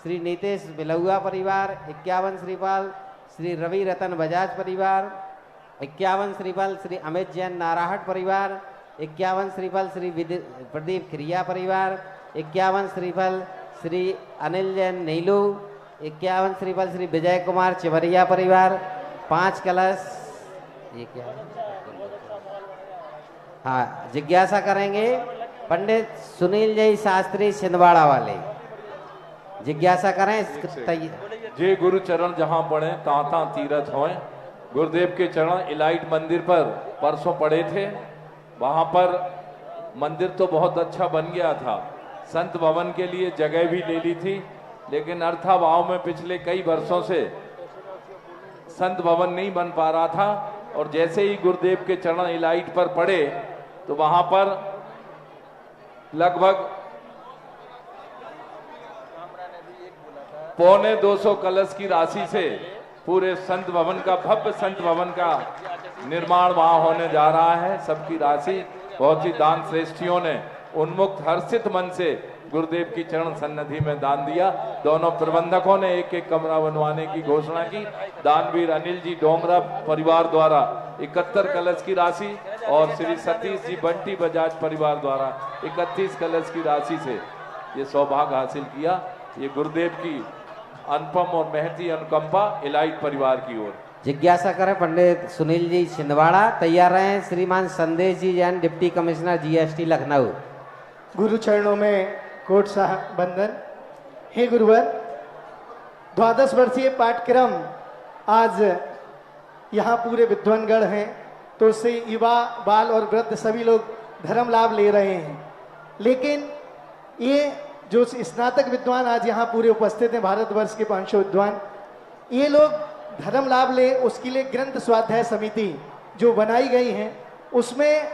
श्री नीतेश बिलौआ परिवार। 51 श्रीफल श्री रवि रतन बजाज परिवार। 51 श्रीफल श्री अमित जैन नाराहट परिवार। 51 श्रीफल श्री प्रदीप खिरिया परिवार। 51 श्रीफल श्री अनिल जैन नीलू। 51 श्रीफल श्री विजय कुमार चिवरिया परिवार। 5 कलश, ये क्या है? हाँ, जिज्ञासा करेंगे पंडित सुनील जय शास्त्री छिंदवाड़ा वाले, जिज्ञासा करें।
जे गुरु चरण जहां पड़े ताता तीरथ होए। गुरुदेव के चरण इलाइट मंदिर पर परसों पड़े थे, वहां पर मंदिर तो बहुत अच्छा बन गया था, संत भवन के लिए जगह भी ले ली थी, लेकिन अर्थाभाव में पिछले कई वर्षों से संत भवन नहीं बन पा रहा था, और जैसे ही गुरुदेव के चरण इलाइट पर पड़े तो वहां पर लगभग 250 कलश की राशि से पूरे संत भवन का, भव्य संत भवन का निर्माण वहां होने जा रहा है। सबकी राशि बहुत ही दान श्रेष्ठियों ने उन्मुक्त हर्षित मन से गुरुदेव की चरण सन्निधि में दान दिया। दोनों प्रबंधकों ने एक एक कमरा बनवाने की घोषणा की। दानवीर अनिल जी डोंगरा परिवार द्वारा 71 कलश की राशि और श्री सतीश जी बंटी बजाज परिवार द्वारा 31 कलश की राशि से ये सौभाग्य हासिल किया। ये गुरुदेव की अनुपम और महती अनुकंपा इलाइट परिवार की ओर।
जिज्ञासा करें पंडित सुनील जी छिंदवाड़ा। तैयार रहे श्रीमान Sandesh ji Jain deputy commissioner GST Lucknow.
गुरु चरणों में कोट साहब बंदन। हे गुरुवर, 12 वर्षीय पाठ्यक्रम आज यहाँ पूरे विद्वानगढ़ हैं,
तो उससे युवा, बाल और वृद्ध सभी लोग धर्म लाभ ले रहे हैं। लेकिन ये जो स्नातक विद्वान आज यहाँ पूरे उपस्थित हैं, भारतवर्ष के 500 विद्वान, ये लोग धर्म लाभ ले, उसके लिए ग्रंथ स्वाध्याय समिति जो बनाई गई है, उसमें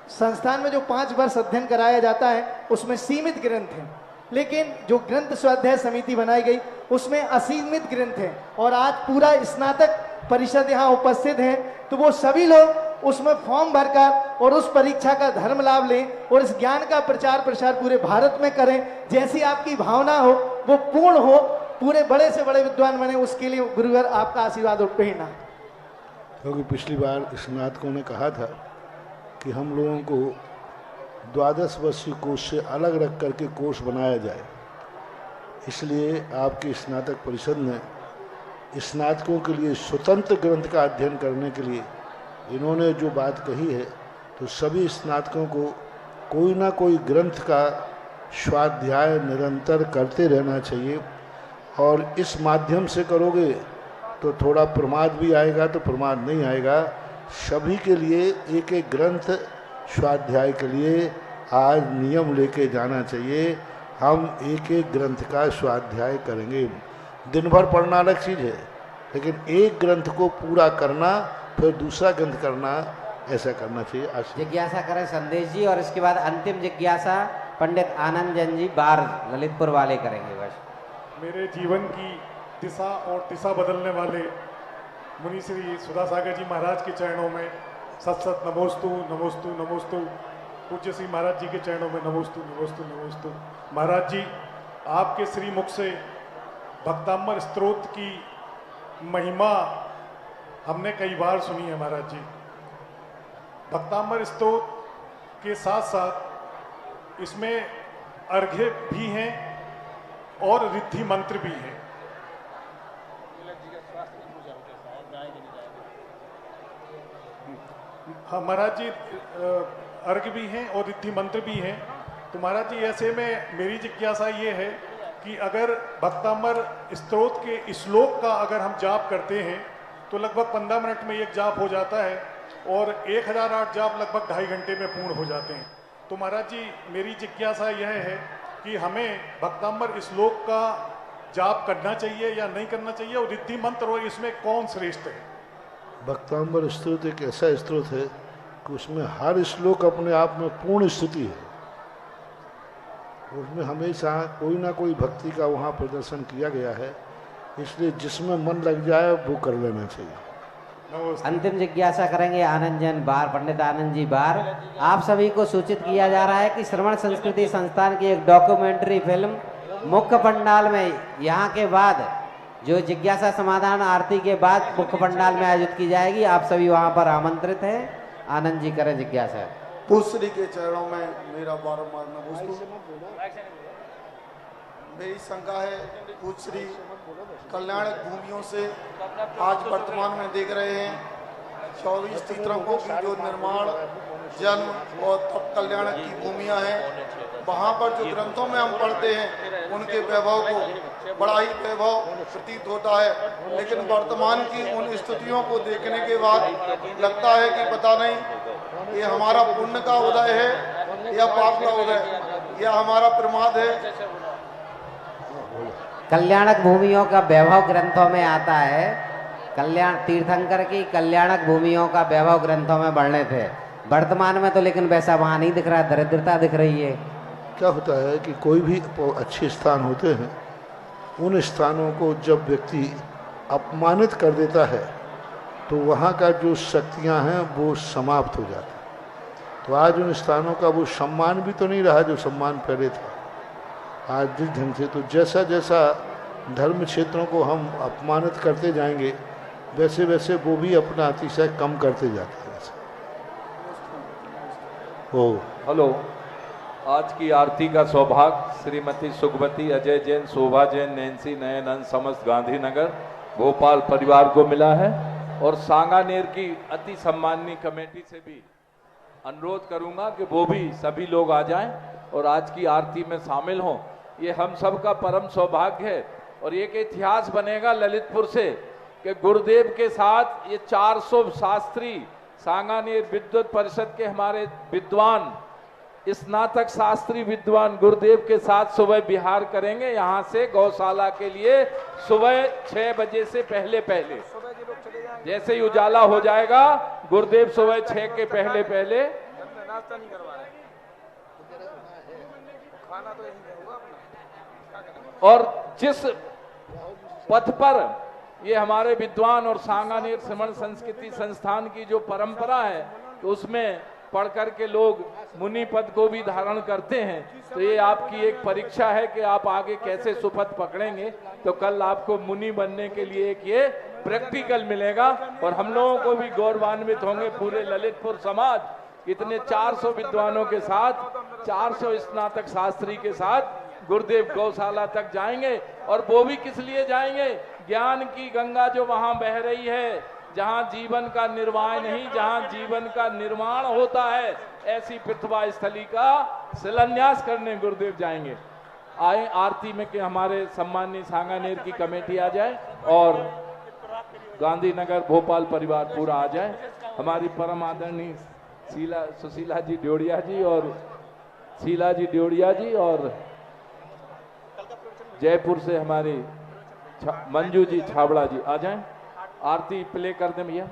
संस्थान में जो 5 वर्ष अध्ययन कराया जाता है उसमें सीमित ग्रंथ हैं, लेकिन जो ग्रंथ स्वाध्याय समिति बनाई गई उसमें असीमित ग्रंथ हैं। और आज पूरा स्नातक परिषद यहाँ उपस्थित है, तो वो सभी लोग उसमें फॉर्म भरकर और उस परीक्षा का धर्म लाभ लें और इस ज्ञान का प्रचार प्रसार पूरे भारत में करें। जैसी आपकी भावना हो वो पूर्ण हो, पूरे बड़े से बड़े विद्वान बने, उसके लिए गुरुवर आपका आशीर्वाद और प्रेरणा।
क्योंकि पिछली बार स्नातकों ने कहा था कि हम लोगों को 12 वर्षीय कोर्स से अलग रख करके कोर्स बनाया जाए, इसलिए आपकी स्नातक परिषद ने स्नातकों के लिए स्वतंत्र ग्रंथ का अध्ययन करने के लिए इन्होंने जो बात कही है, तो सभी स्नातकों को कोई ना कोई ग्रंथ का स्वाध्याय निरंतर करते रहना चाहिए। और इस माध्यम से करोगे तो थोड़ा प्रमाद भी आएगा, तो प्रमाद नहीं आएगा। सभी के लिए एक एक ग्रंथ स्वाध्याय के लिए आज नियम लेके जाना चाहिए। हम एक एक ग्रंथ का स्वाध्याय करेंगे। दिन भर पढ़ना अलग चीज़ है, लेकिन एक ग्रंथ को पूरा करना, फिर दूसरा ग्रंथ करना, ऐसा करना चाहिए।
जिज्ञासा करें संदेश जी, और इसके बाद अंतिम जिज्ञासा पंडित आनंद जैन जी बार ललितपुर वाले करेंगे। बस
मेरे जीवन की दिशा और दिशा बदलने वाले मुनि श्री सुधा सागर जी महाराज के चरणों में सत सत नमोस्तु नमोस्तु नमोस्तु। पूज्य श्री महाराज जी के चरणों में नमोस्तु नमोस्तु नमोस्तु। महाराज जी, आपके श्री मुख से भक्ताम्बर स्तोत्र की महिमा हमने कई बार सुनी है। महाराज जी, भक्ताम्बर स्तोत्र के साथ साथ इसमें अर्घ्य भी हैं और रिद्धि मंत्र भी हैं। हाँ महाराज जी, अर्घ्य भी हैं और रिद्धि मंत्र भी हैं। तो महाराज जी, ऐसे में मेरी जिज्ञासा ये है कि अगर भक्ताम्बर स्तोत्र के श्लोक का अगर हम जाप करते हैं तो लगभग 15 मिनट में एक जाप हो जाता है और 1008 जाप लगभग 2.5 घंटे में पूर्ण हो जाते हैं। तो महाराज जी, मेरी जिज्ञासा यह है कि हमें भक्ताम्बर श्लोक का जाप करना चाहिए या नहीं करना चाहिए, और रिद्धि मंत्र और इसमें कौन श्रेष्ठ है?
भक्ताम्बर स्तोत्र एक ऐसा स्तोत्र है कि उसमें हर श्लोक अपने आप में पूर्ण स्तुति है। उसमें हमेशा कोई ना कोई भक्ति का वहाँ प्रदर्शन किया गया है, इसलिए जिसमें मन लग जाए वो कर लेना चाहिए।
अंतिम जिज्ञासा करेंगे आनंद जैन बार, पंडित आनंद जी बार। आप सभी को सूचित किया जा रहा है कि श्रवण संस्कृति संस्थान की एक डॉक्यूमेंट्री फिल्म मुख्य पंडाल में यहाँ के बाद जो जिज्ञासा समाधान आरती के बाद मुख्य पंडाल में आयोजित की जाएगी। आप सभी वहां पर आमंत्रित हैं। आनंद जी करें जिज्ञासा।
पूज्य के चरणों में मेरा बारंबार नमस्कार। मेरी शंका है, पूज्य श्री कल्याणक भूमियों से आज वर्तमान में देख रहे हैं 24 तीर्थंकरों की जो निर्माण, जन्म और तप कल्याणक की भूमियां हैं, वहाँ पर जो ग्रंथों में हम पढ़ते हैं उनके वैभव को बड़ा ही वैभव प्रतीत होता है, लेकिन वर्तमान की उन स्थितियों को देखने के बाद लगता है कि पता नहीं ये हमारा पुण्य का उदय है या पाप का उदय, या हमारा प्रमाद है।
कल्याणक भूमियों का वैभव ग्रंथों में आता है। कल्याण तीर्थंकर की कल्याणक भूमियों का वैभव ग्रंथों में बढ़ने थे, वर्तमान में तो लेकिन वैसा वहाँ नहीं दिख रहा, दरिद्रता दिख रही है।
क्या होता है कि कोई भी अच्छे स्थान होते हैं, उन स्थानों को जब व्यक्ति अपमानित कर देता है तो वहाँ का जो शक्तियाँ हैं वो समाप्त हो जाती हैं। तो आज उन स्थानों का वो सम्मान भी तो नहीं रहा जो सम्मान पहले था। आज जिस ढंग से, तो जैसा जैसा धर्म क्षेत्रों को हम अपमानित करते जाएंगे वैसे वैसे वो भी अपना अतिशय कम करते जाते हैं।
हेलो, आज की आरती का सौभाग्य श्रीमती सुखमती, अजय जैन, शोभा जैन, नैन्सी, नयन, समस्त गांधीनगर भोपाल परिवार को मिला है, और सांगानेर की अति सम्माननीय कमेटी से भी अनुरोध करूंगा कि वो भी सभी लोग आ जाएं और आज की आरती में शामिल हों। ये हम सब का परम सौभाग्य है, और एक इतिहास बनेगा ललितपुर से कि गुरुदेव के साथ ये 400 शास्त्री सांगानेर विद्युत परिषद के हमारे विद्वान, स्नातक शास्त्री विद्वान गुरुदेव के साथ सुबह विहार करेंगे। यहाँ से गौशाला के लिए सुबह 6 बजे से पहले पहले, जैसे ही उजाला हो जाएगा गुरुदेव सुबह 6 के पहले पहले
नाश्ता नहीं करवा रहे, खाना तो यहीं होगा अपना।
और जिस पथ पर ये हमारे विद्वान और सांगानेर श्रमण संस्कृति संस्थान की जो परंपरा है, तो उसमें पढ़ करके लोग मुनि पद को भी धारण करते हैं। तो ये आपकी एक परीक्षा है कि आप आगे कैसे सुपथ पकड़ेंगे। तो कल आपको मुनि बनने के लिए एक ये प्रैक्टिकल मिलेगा और हम लोगों को भी गौरवान्वित होंगे। पूरे ललितपुर समाज इतने 400 विद्वानों के साथ, 400 स्नातक शास्त्री के साथ गुरुदेव गौशाला तक जाएंगे। और वो भी किस लिए जाएंगे? ज्ञान की गंगा जो वहां बह रही है, जहां जीवन का निर्वाह नहीं, जहां जीवन का निर्माण होता है, ऐसी पृथ्वा स्थली का शिलान्यास करने गुरुदेव जाएंगे। आए आरती में कि हमारे सम्माननीय सांगानेर की कमेटी आ जाए और गांधीनगर भोपाल परिवार पूरा आ जाए। हमारी परम आदरणीय सुशीला जी ड्योड़िया जी और शीला जी ड्योड़िया जी और जयपुर से हमारी मंजू जी छाबड़ा जी आ जाएं। आरती प्ले कर दें भैया।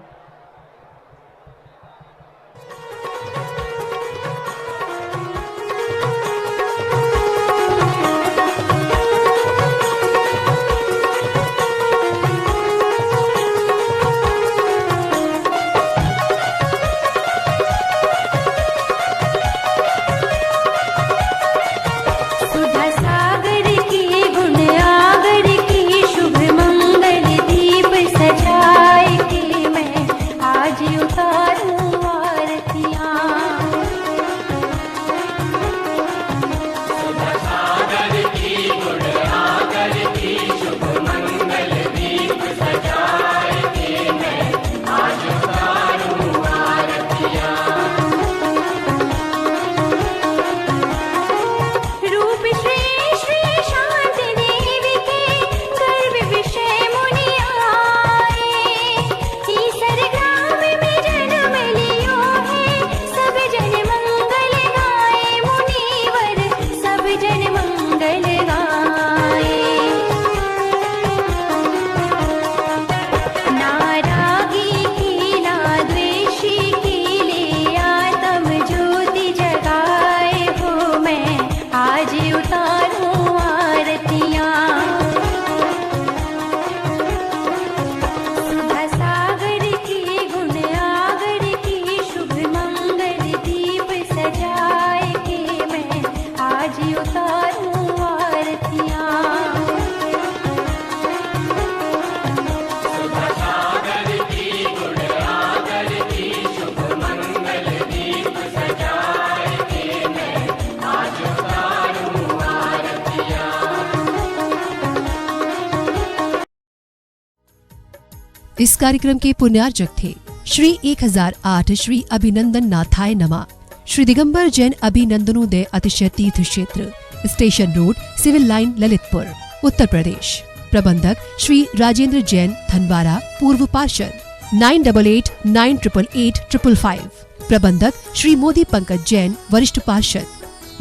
इस कार्यक्रम के पुण्यार्जक थे श्री 1008 श्री अभिनंदन नाथाय नमा, श्री दिगंबर जैन अभिनंदनोदय अतिशय तीर्थ क्षेत्र, station road, civil line, Lalitpur, Uttar Pradesh. प्रबंधक श्री राजेंद्र जैन धनवारा, पूर्व पार्षद, 9889888555। प्रबंधक श्री मोदी पंकज जैन, वरिष्ठ पार्षद,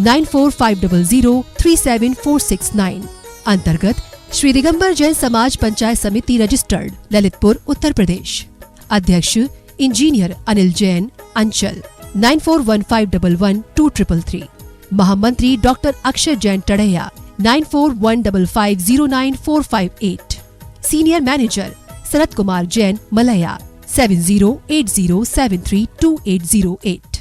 9450037469। अंतर्गत श्री दिगंबर जैन समाज पंचायत समिति रजिस्टर्ड, ललितपुर, उत्तर प्रदेश। अध्यक्ष इंजीनियर अनिल जैन, अंचल, 9415112333। महामंत्री doctor Akshay Jain Tadaiya, 9415509458। Senior manager Sharad Kumar Jain, Malaya, 7080732808।